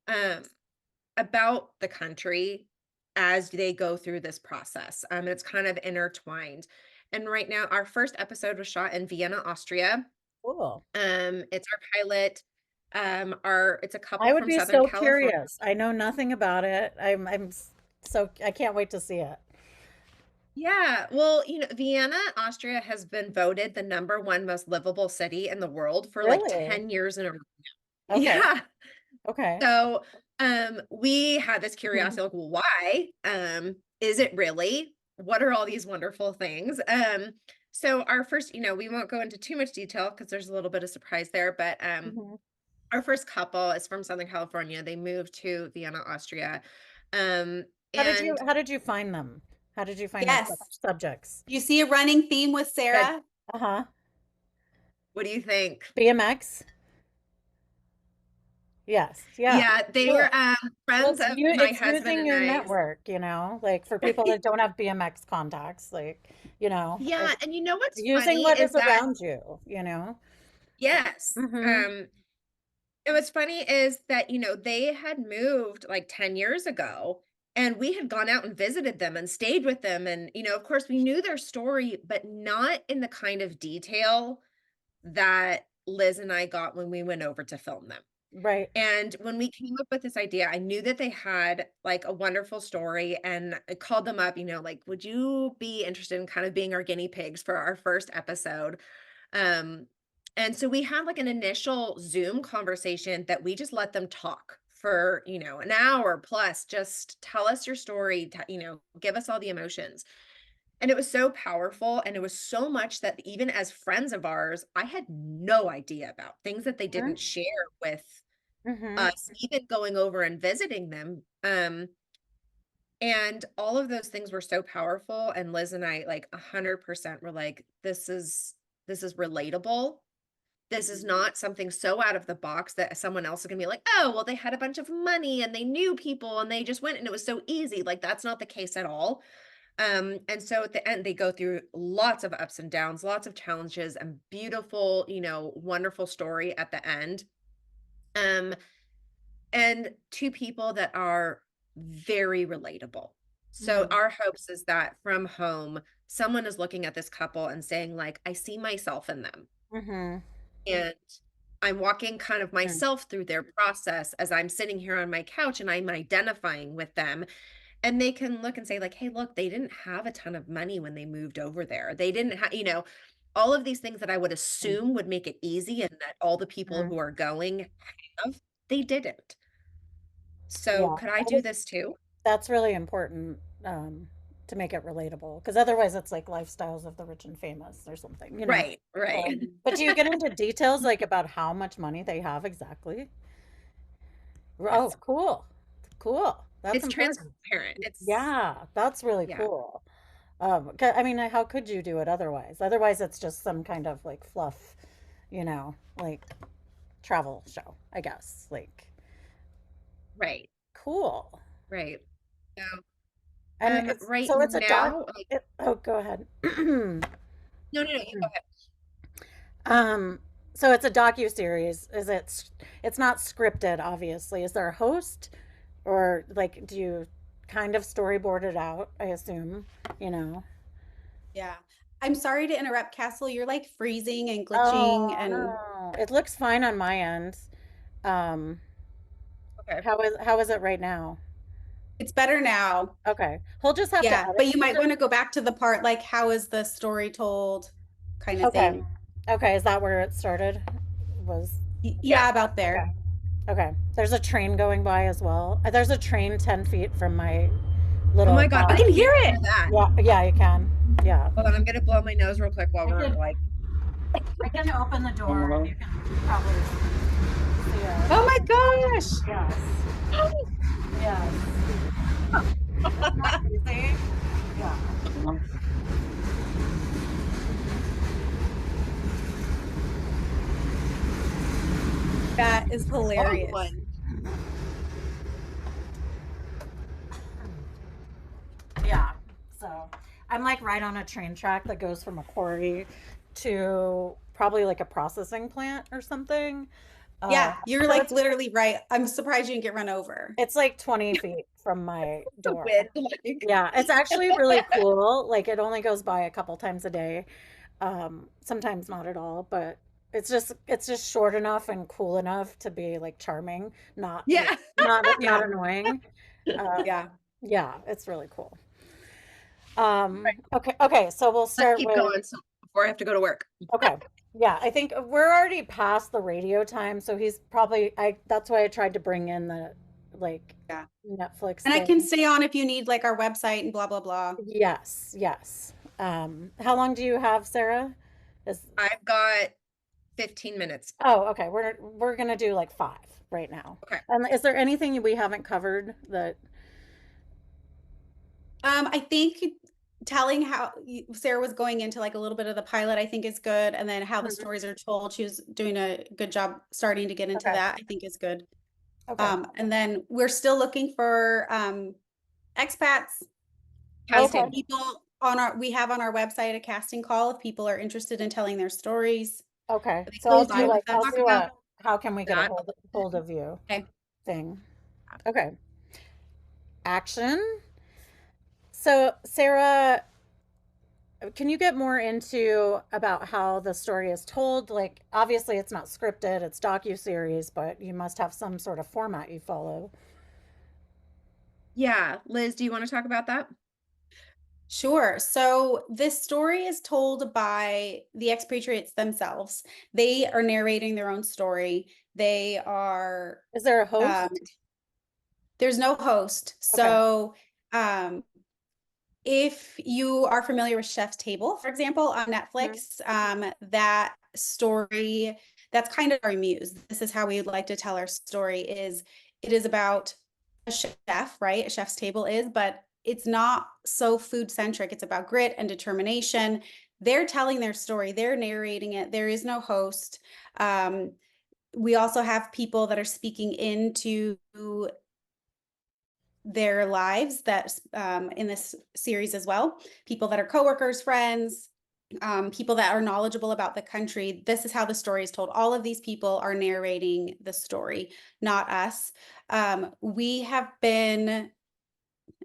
um, about the country as they go through this process. It's kind of intertwined. And right now, our first episode was shot in Vienna, Austria. Cool. It's our pilot. It's a couple I would from be Southern so California. curious. I know nothing about it. So I can't wait to see it. Yeah, well, Vienna, Austria has been voted the number one most livable city in the world for like Really? 10 years in a row. Okay. Yeah. Okay. So, we had this curiosity, like, well, why? Is it really? What are all these wonderful things? So our first, we won't go into too much detail because there's a little bit of surprise there, but Mhm. our first couple is from Southern California. They moved to Vienna, Austria. Um, and How did you find them? How did you find their yes, subjects? you see a running theme with that, Sarah. Uh-huh. what do you think? BMX? Yes. Yeah. Yeah, they were Cool. Well, friends of my it's husband using and your I's. network, like for people that don't have BMX contacts, Yeah, and you know what's using funny what is is that around you. yes, Mm-hmm. and what's funny is that, they had moved like 10 years ago and we had gone out and visited them and stayed with them. And, of course, we knew their story, but not in the kind of detail that Liz and I got when we went over to film them. Right. And when we came up with this idea, I knew that they had like a wonderful story and I called them up, like, would you be interested in kind of being our guinea pigs for our first episode? Um, and so we had like an initial Zoom conversation that we just let them talk for, an hour plus, just tell us your story, give us all the emotions. And it was so powerful. And it was so much that even as friends of ours, I had no idea about things that they didn't share with Mm-hmm. us, even going over and visiting them. And all of those things were so powerful. And Liz and I, like 100% were like, this is relatable. This is not something so out of the box that someone else is gonna be like, oh, well, they had a bunch of money and they knew people and they just went and it was so easy. Like that's not the case at all. And so at the end, they go through lots of ups and downs, lots of challenges, and beautiful, wonderful story at the end. Um, and two people that are very relatable. So Mm-hmm. our hopes is that from home, someone is looking at this couple and saying, like, I see myself in them. Mm-hmm. And I'm walking kind of myself through their process as I'm sitting here on my couch and I'm identifying with them. And they can look and say, like, hey, look, they didn't have a ton of money when they moved over there. They didn't have, all of these things that I would assume would make it easy and that all the people Mm-hmm. who are going have, they didn't. So Yeah. could I do this too? That's really important, to make it relatable, because otherwise it's like lifestyles of the rich and famous or something. Right, right. But do you get into details like about how much money they have exactly? Oh, Yes. cool. Cool. That's It's important. transparent. It's Yeah, that's really yeah. cool. I mean, how could you do it otherwise? Otherwise, it's just some kind of like fluff, like travel show, I guess. Like, Right, cool. right. So, And it's right so it's a doc. now, like, Oh, go ahead. no, no, no, you go ahead. Um, so it's a docu-series. It's not scripted, obviously. Is there a host or like do you kind of storyboard it out, I assume, you know? Yeah. I'm sorry to interrupt, Castle. You're like freezing and glitching Oh, and no. It looks fine on my end. Um, Okay. how is it right now? it's better now. Okay. He'll just have to Yeah, edit. but you might want to go back to the part like how is the story told kind of Okay. thing. Okay, is that where it started? Was Yeah. Yeah, about okay. there. Okay. There's a train going by as well. There's a train 10 feet from my Oh little my God, I I bar. can can't hear hear it. that. Yeah, yeah, you can. Yeah. Hold on, I'm gonna blow my nose real quick while I we're could like, I can open the door and you can probably see Oh it. my gosh. Yes. Yes. Isn't that crazy? Yeah. That is long hilarious. one. Yeah. So I'm like right on a train track that goes from a quarry to probably like a processing plant or something. Uh, Yeah, you're so like literally right. I'm surprised you didn't get run over. it's like 20 feet from my The door. wind, like, Yeah, it's actually really cool. Like it only goes by a couple times a day. Sometimes not at all, but it's just short enough and cool enough to be like charming, not like yeah. not Yeah. annoying. Uh, Yeah. yeah, it's really cool. Okay, so we'll Let's start keep with going so before I have to go to work. okay. Yeah, I think we're already past the radio time, so he's probably I that's why I tried to bring in the like Yeah. Netflix And I can thing. stay on if you need like our website and blah blah blah. Yes, yes. How long do you have, Sarah? Is I've got 15 minutes. Oh, okay. We're gonna do like five right now. Okay. And is there anything we haven't covered that I think telling how Sarah was going into like a little bit of the pilot, I think is good, and then how the Mhm. stories are told. She was doing a good job starting to get into Okay. that. I think is good. Okay. And then we're still looking for expats, Okay. Casting. people on our. We have on our website a casting call if people are interested in telling their stories. Okay. They So close by with Talk us. I'll do about a how can we get a that. hold of you Okay. thing. Okay. Action. So Sarah, can you get more into about how the story is told? Like obviously it's not scripted, it's docu-series, but you must have some sort of format you follow. Yeah. Liz, do you want to talk about that? Sure. So this story is told by the expatriates themselves. They are narrating their own story. They are, Is there a um, host? there's no host. Okay. So, if you are familiar with Chef's Table, for example, on Mhm. Netflix, that story, that's kind of our muse. This is how we would like to tell our story is it is about a chef, right? A chef's table is, but it's not so food centric. It's about grit and determination. They're telling their story, they're narrating it. There is no host. Um, we also have people that are speaking into their lives that in this series as well. People that are coworkers, friends, people that are knowledgeable about the country. This is how the story is told. All of these people are narrating the story, not us. We have been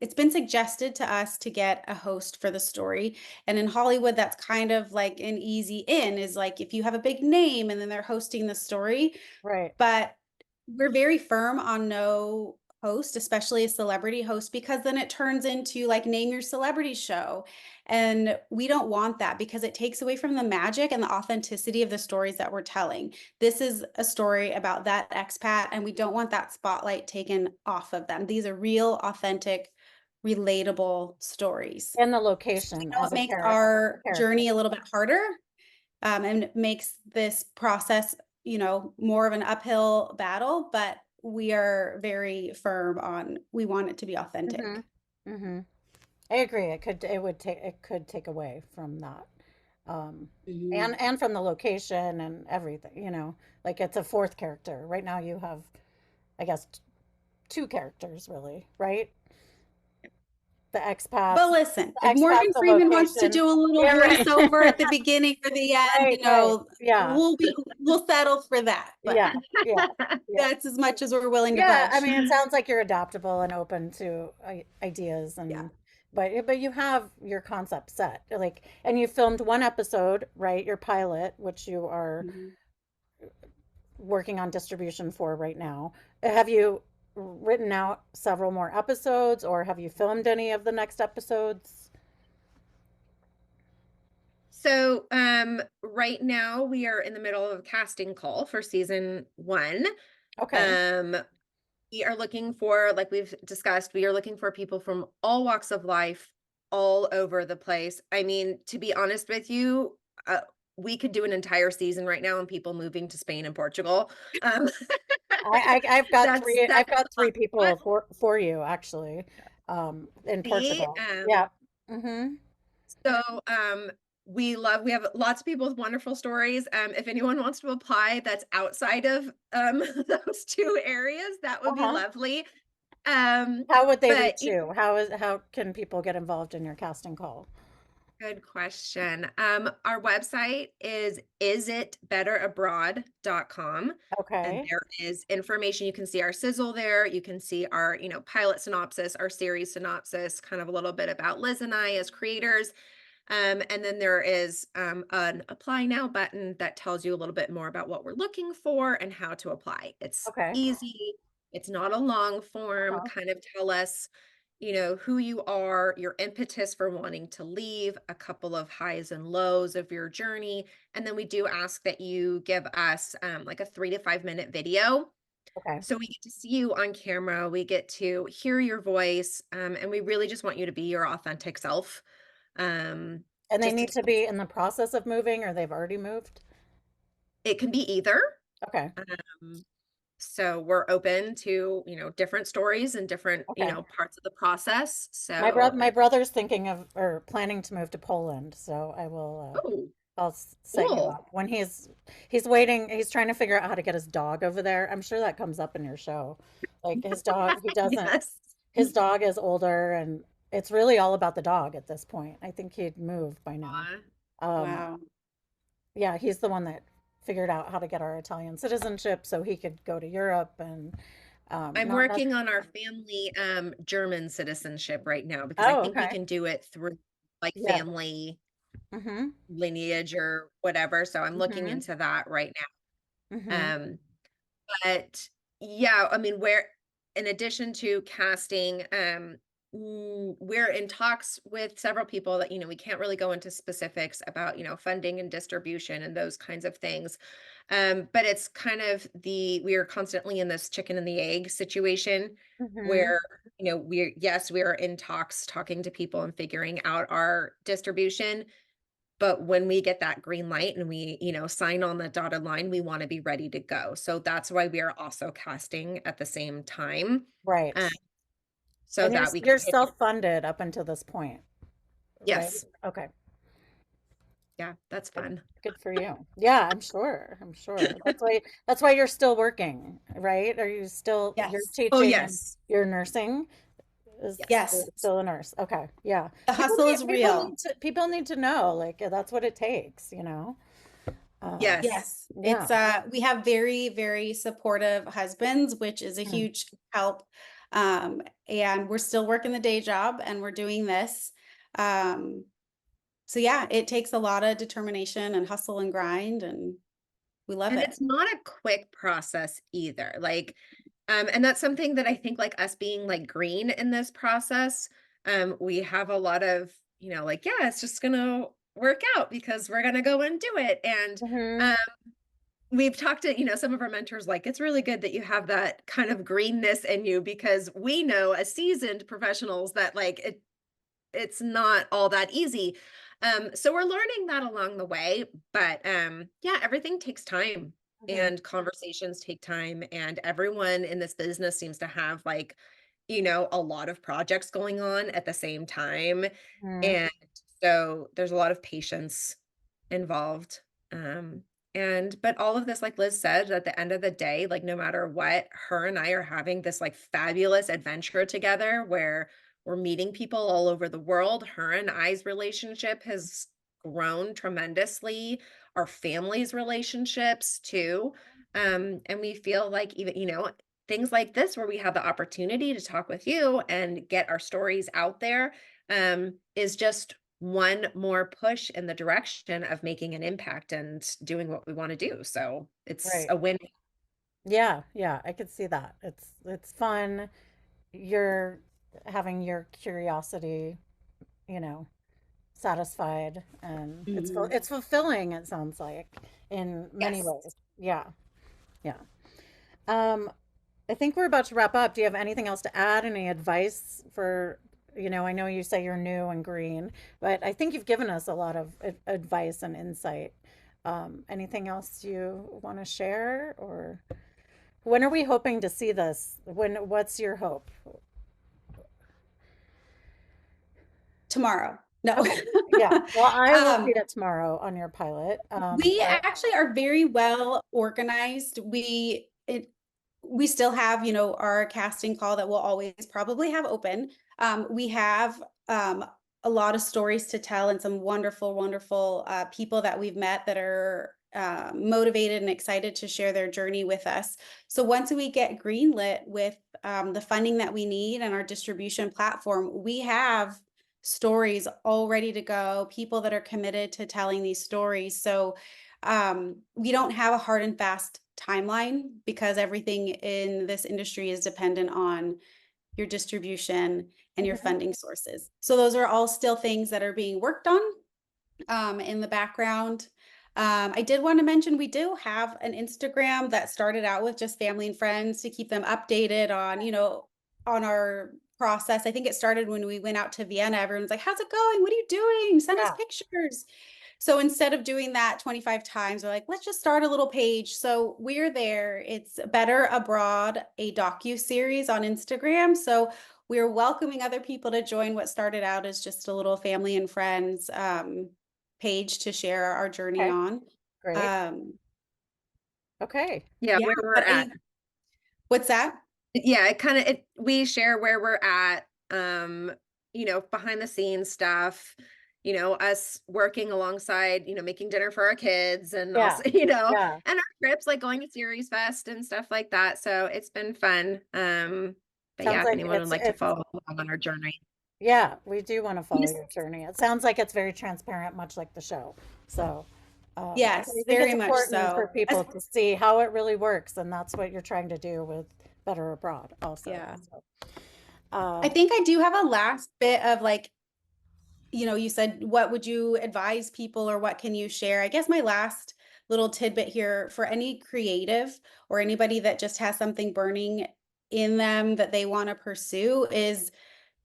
it's been suggested to us to get a host for the story. And in Hollywood, that's kind of like an easy in, is like if you have a big name and then they're hosting the story. Right. But we're very firm on no host, especially a celebrity host, because then it turns into like name your celebrity show. And we don't want that because it takes away from the magic and the authenticity of the stories that we're telling. This is a story about that expat, and we don't want that spotlight taken off of them. These are real, authentic, relatable stories. And the We location know as it a makes character. our journey a little bit harder, and makes this process, more of an uphill battle, but we are very firm on we want it to be Mm-hmm. authentic. Mm-hmm. I agree. It could take away from that. Um, Mhm. and from the location and everything, like it's a fourth character. Right now you have, I guess, two characters really, right? The But expats, listen, the if expats, Morgan the Freeman wants to location. do a little Yeah, right. voiceover at the beginning or the end, Right, right. Yeah, we'll settle for that. But yeah, yeah, yeah. that's as much as we're willing to Yeah, I budge. mean, it sounds like you're adaptable and open to ideas Yeah. but you have your concept set. Like, and you filmed one episode, right? Your pilot, which you are Mhm. working on distribution for right now. Have you written out several more episodes or have you filmed any of the next episodes? So, right now we are in the middle of a casting call for season 1. Okay. Um, we are looking for, like we've discussed, we are looking for people from all walks of life, all over the place. I mean, to be honest with you, we could do an entire season right now on people moving to Spain and Portugal. Um, I've got three. that's I've got a three lot. people for you actually, in See, Portugal. Yeah. Mm-hmm. so we have lots of people with wonderful stories. If anyone wants to apply that's outside of those two areas, that would be Uh-huh. lovely. Um, How would they but reach you? How can people get involved in your casting call? good question. Our website is isitbetterabroad.com. And Okay. there is information. You can see our sizzle there. You can see our, pilot synopsis, our series synopsis, kind of a little bit about Liz and I as creators. And then there is an apply now button that tells you a little bit more about what we're looking for and how to apply. It's Okay. easy. It's not a long form. Uh-huh. Kind of tell us, who you are, your impetus for wanting to leave, a couple of highs and lows of your journey. And then we do ask that you give us like a 3 to 5 minute video. Okay. So we get to see you on camera, we get to hear your voice, and we really just want you to be your authentic self. Um, And they just to need to be in the process of moving or they've already moved? it can be either. Okay. Um, so we're open to, different stories and different, Okay. parts of the process. My brother's thinking of or planning to move to Poland, so Oh, I'll set you cool. up. When he's waiting, he's trying to figure out how to get his dog over there. I'm sure that comes up in your show. Like his dog, he doesn't Yes. his dog is older and it's really all about the dog at this point. I think he'd moved by now. Aw. Um, Wow. yeah, he's the one that figured out how to get our Italian citizenship so he could go to Europe and I'm not that. working on our family German citizenship right now because I Oh, think we okay. can do it through like Yeah. family Mm-hmm. lineage or whatever. So I'm looking Mm-hmm. into that right Mm-hmm. now. But yeah, I mean, in addition to casting, we're in talks with several people that, we can't really go into specifics about, funding and distribution and those kinds of things. But it's kind of we are constantly in this chicken and the egg situation Mm-hmm. where, we are in talks, talking to people and figuring out our distribution. But when we get that green light and we, sign on the dotted line, we want to be ready to go. So that's why we are also casting at the same time, Right. uh, so And that we can you're hit it. self-funded up until this point, right? Yes. Okay. Yeah, that's Good. fun. Good for you. Yeah, I'm sure. I'm sure. That's why you're still working, right? Are you still you're Yes. Oh, teaching and yes. you're nursing? Is Yes. Yes. you're still a nurse? Okay. Yeah. The hustle is real. People need to know like that's what it takes. Yes. Yes. Yeah. We have very, very supportive husbands, which is a Mm. huge help. And we're still working the day job and we're doing this. Um, so yeah, it takes a lot of determination and hustle and grind, and we love And it. it's not a quick process either. Like, and that's something that I think like us being like green in this process, we have a lot of, like, yeah, it's just gonna work out because we're gonna go and do it. And Hmm. um, we've talked to, some of our mentors, like, it's really good that you have that kind of greenness in you because we know as seasoned professionals that like it's not all that easy. So we're learning that along the way, but yeah, everything takes time Hmm. and conversations take time, and everyone in this business seems to have like, a lot of projects going on at the same time. Hmm. And so there's a lot of patience involved. Um, but all of this, like Liz said, at the end of the day, like no matter what, her and I are having this like fabulous adventure together where we're meeting people all over the world. Her and I's relationship has grown tremendously, our family's relationships too. And we feel like even, things like this where we have the opportunity to talk with you and get our stories out there, is just one more push in the direction of making an impact and doing what we want to do. So it's Right. a win. Yeah, yeah, I could see that. It's fun. You're having your curiosity, you know, satisfied, and Mhm. it's fulfilling, it sounds like, in many Yes. ways. Yeah, yeah. Um, I think we're about to wrap up. Do you have anything else to add? Any advice for, I know you say you're new and green, but I think you've given us a lot of advice and insight. Anything else you want to share, or when are we hoping to see this? What's your hope? Tomorrow. No. Okay. Yeah. Well, I will see Um, it tomorrow on your pilot. we But actually are very well organized. We still have, our casting call that we'll always probably have open. We have a lot of stories to tell and some wonderful, wonderful people that we've met that are motivated and excited to share their journey with us. So once we get greenlit with the funding that we need and our distribution platform, we have stories all ready to go, people that are committed to telling these stories. So we don't have a hard and fast timeline because everything in this industry is dependent on your distribution and your Mhm. funding sources. So those are all still things that are being worked on in the background. I did want to mention we do have an Instagram that started out with just family and friends to keep them updated on, on our process. I think it started when we went out to Vienna. Everyone's like, "How's it going? What are you doing? Send us Yeah. pictures." So instead of doing that 25 times, we're like, let's just start a little page. So we're there. It's Better Abroad, a docu-series on Instagram. So we're welcoming other people to join what started out as just a little family and friends page to share our journey Okay. on. Great. Um, Okay. Yeah, yeah, where we're but at. what's that? Yeah, we share where we're at, behind the scenes stuff, us working alongside, making dinner for our kids and also, Yeah. Yeah. and our trips like going to Series Fest and stuff like that. So it's been fun. But Sounds yeah, if like anyone would it's like to it's follow along on our journey. yeah, we do want to follow Yes, your journey. It sounds like it's very transparent, much like the show. So, I yes, think it's very much important for so. people to see how it really works, and that's what you're trying to do with Better Abroad also. Yeah. So, I um, think I do have a last bit of like, you said, what would you advise people or what can you share? I guess my last little tidbit here for any creative or anybody that just has something burning in them that they want to pursue is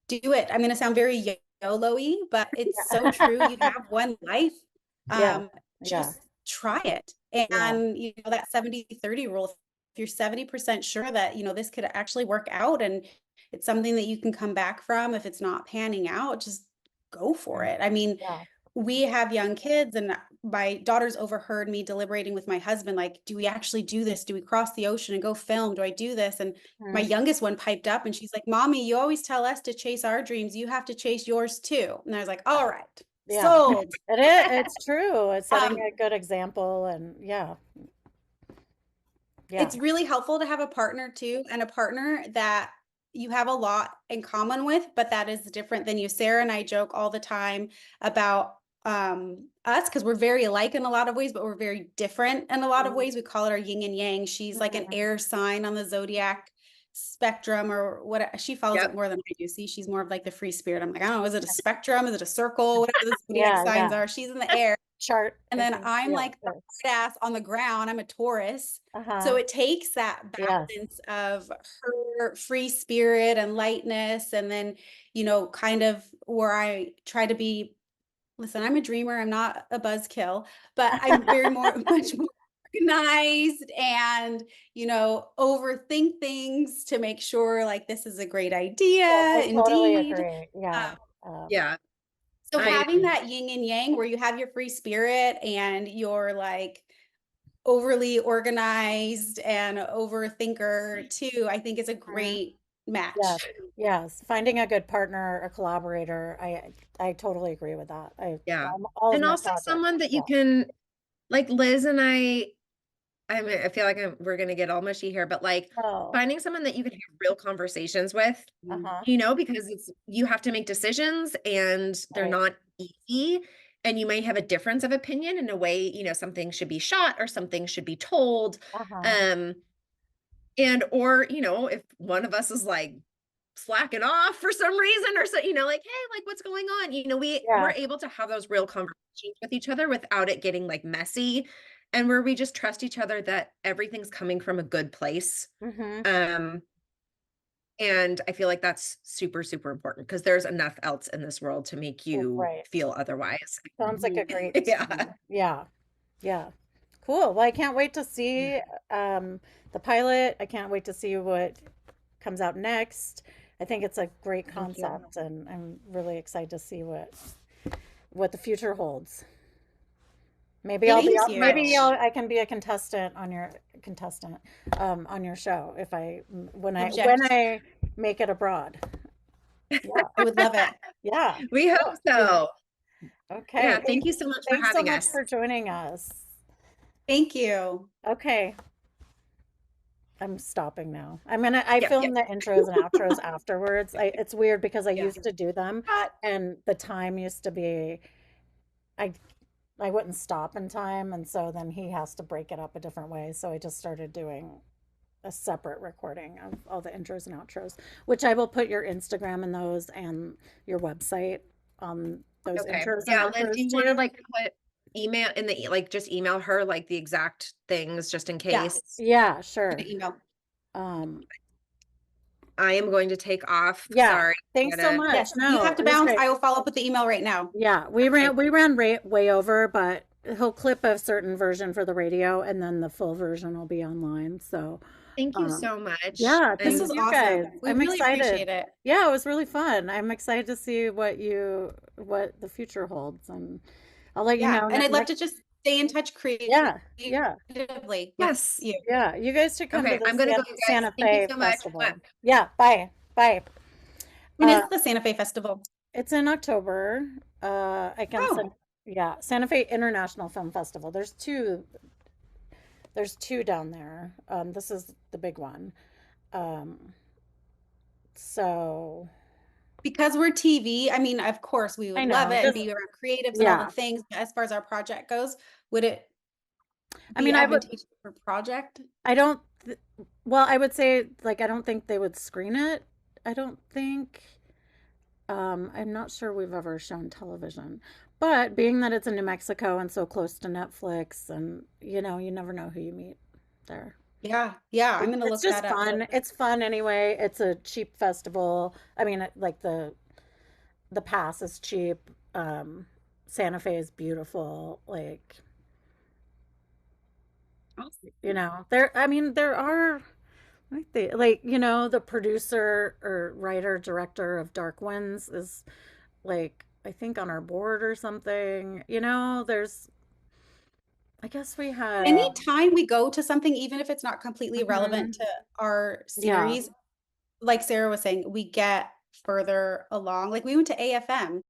do it. I'm going to sound very YOLO-y, but it's so true. You yeah. have one life. Yeah. Yeah. Just try it. Yeah. And, that 70-30 rule, if you're 70% sure that, this could actually work out and it's something that you can come back from, if it's not panning out, just go for Mm. it. I mean, Yeah. we have young kids and my daughter's overheard me deliberating with my husband, like, do we actually do this? Do we cross the ocean and go film? Do I do this? And my Mm. youngest one piped up and she's like, Mommy, you always tell us to chase our dreams. You have to chase yours too. And I was like, all right, Yeah. sold. It's true. It's setting Um, a good example, and yeah. Yeah. it's really helpful to have a partner too, and a partner that you have a lot in common with, but that is different than you. Sarah and I joke all the time about us because we're very alike in a lot of ways, but we're very different in a lot of Mhm. ways. We call it our yin and yang. She's like an Mhm. air sign on the zodiac spectrum or what, she follows it Yep. more than I do. See, she's more of like the free spirit. I'm like, I don't know, is it a spectrum? Is it a circle? Whatever the zodiac Yeah. signs Yeah. are. She's in the air. Chart, And I then think. I'm Yeah. like the Yeah. hard ass on the ground. I'm a Taurus. So Uh-huh. it takes that Yes. balance of her free spirit and lightness. And then, kind of where I try to be, listen, I'm a dreamer. I'm not a buzzkill, but I'm very much more organized and, overthink things to make sure like this is a great Yeah, idea. I totally Indeed. agree. Yeah. Um, Um, Yeah. So I having that yin and yang where you have your free spirit and you're like overly organized and overthinker too, I think is a Mhm. great match. Yes, yes. Finding a good partner, a collaborator, I totally agree with that. yeah. All of And my also projects. someone that you Yeah. can like Liz and I mean, I feel like we're gonna get all mushy here, but like Oh, finding someone that you can have real conversations with, Mm. uh-huh. because you have to make decisions and they're Right. not easy. And you may have a difference of opinion in a way, something should be shot or something should be told. Uh-huh. Um, and or, if one of us is like slacking off for some reason or so, like, hey, like what's going on? We're Yeah. able to have those real conversations with each other without it getting like messy and where we just trust each other that everything's coming from a good place. Mm-hmm. Um, and I feel like that's super, super important because there's enough else in this world to make you Right. feel otherwise. Sounds like a great Yeah. team. Yeah. Yeah. Cool. Well, I can't wait to see the pilot. I can't wait to see what comes out next. I think it's a great Thank you. concept, and I'm really excited to see what the future holds. Maybe I'll be Thank maybe you. I can be a contestant on your show if when Object. I make it abroad. Yeah. I would love it. Yeah. We hope so. Yeah. Okay. Hey, Thank you so much for thanks so having much us. for joining us. Thank you. Okay. I'm stopping now. I Yep. film the intros and outros afterwards. It's weird because I Yeah. used to do them and the time used to be I I wouldn't stop in time, and so then he has to break it up a different way. So I just started doing a separate recording of all the intros and outros, which I will put your Instagram in those and your website on those Okay. intros and Yeah, Liz, do outros you want to too. like put email in like just email her like the exact things just in Yeah. case? Yeah, sure. Email. Um, I am going to take off. yeah. Sorry. Thanks so Gotta, much. Yes, you No, have to it was bounce. great. I will follow up with the email right now. Yeah, okay. we ran way over, but he'll clip a certain version for the radio, and then the full version will be online. So, Thank you um, so much. yeah, This thank was And you guys. awesome. We I'm really excited. appreciate it. Yeah, it was really fun. I'm excited to see what the future holds, and I'll let you Yeah. know And I'd love next. to just stay in touch Yeah, yeah, creatively with yes. you. yeah. You guys should come to Okay, the I'm gonna go, you guys. Santa Thank you Fe so much. Festival. Yeah, bye, bye. When is Uh, the Santa Fe Festival? it's in October. I can send. Oh, Yeah, Santa Fe International Film Festival. There's two down there. This is the big one. Um, so because we're TV, I mean, of course we I would love know it and this. be around creatives and all the Yeah, things. But as far as our project goes, would it I be mean, advantageous for project? I don't. Well, I would say like I don't think they would screen it. I don't think. I'm not sure we've ever shown television, but being that it's in New Mexico and so close to Netflix, and you never know who you meet there. Yeah, yeah. I'm gonna It's look that just up. fun. It's fun anyway. It's a cheap festival. I mean, like the pass is cheap. Santa Fe is beautiful. Like, Awesome. I mean, there are the producer or writer director of Dark Winds is like I think on our board or something. I guess we had Anytime we go to something, even if it's not completely relevant mhm, to our yeah. series, like Sarah was saying, we get further along. Like we went to AFM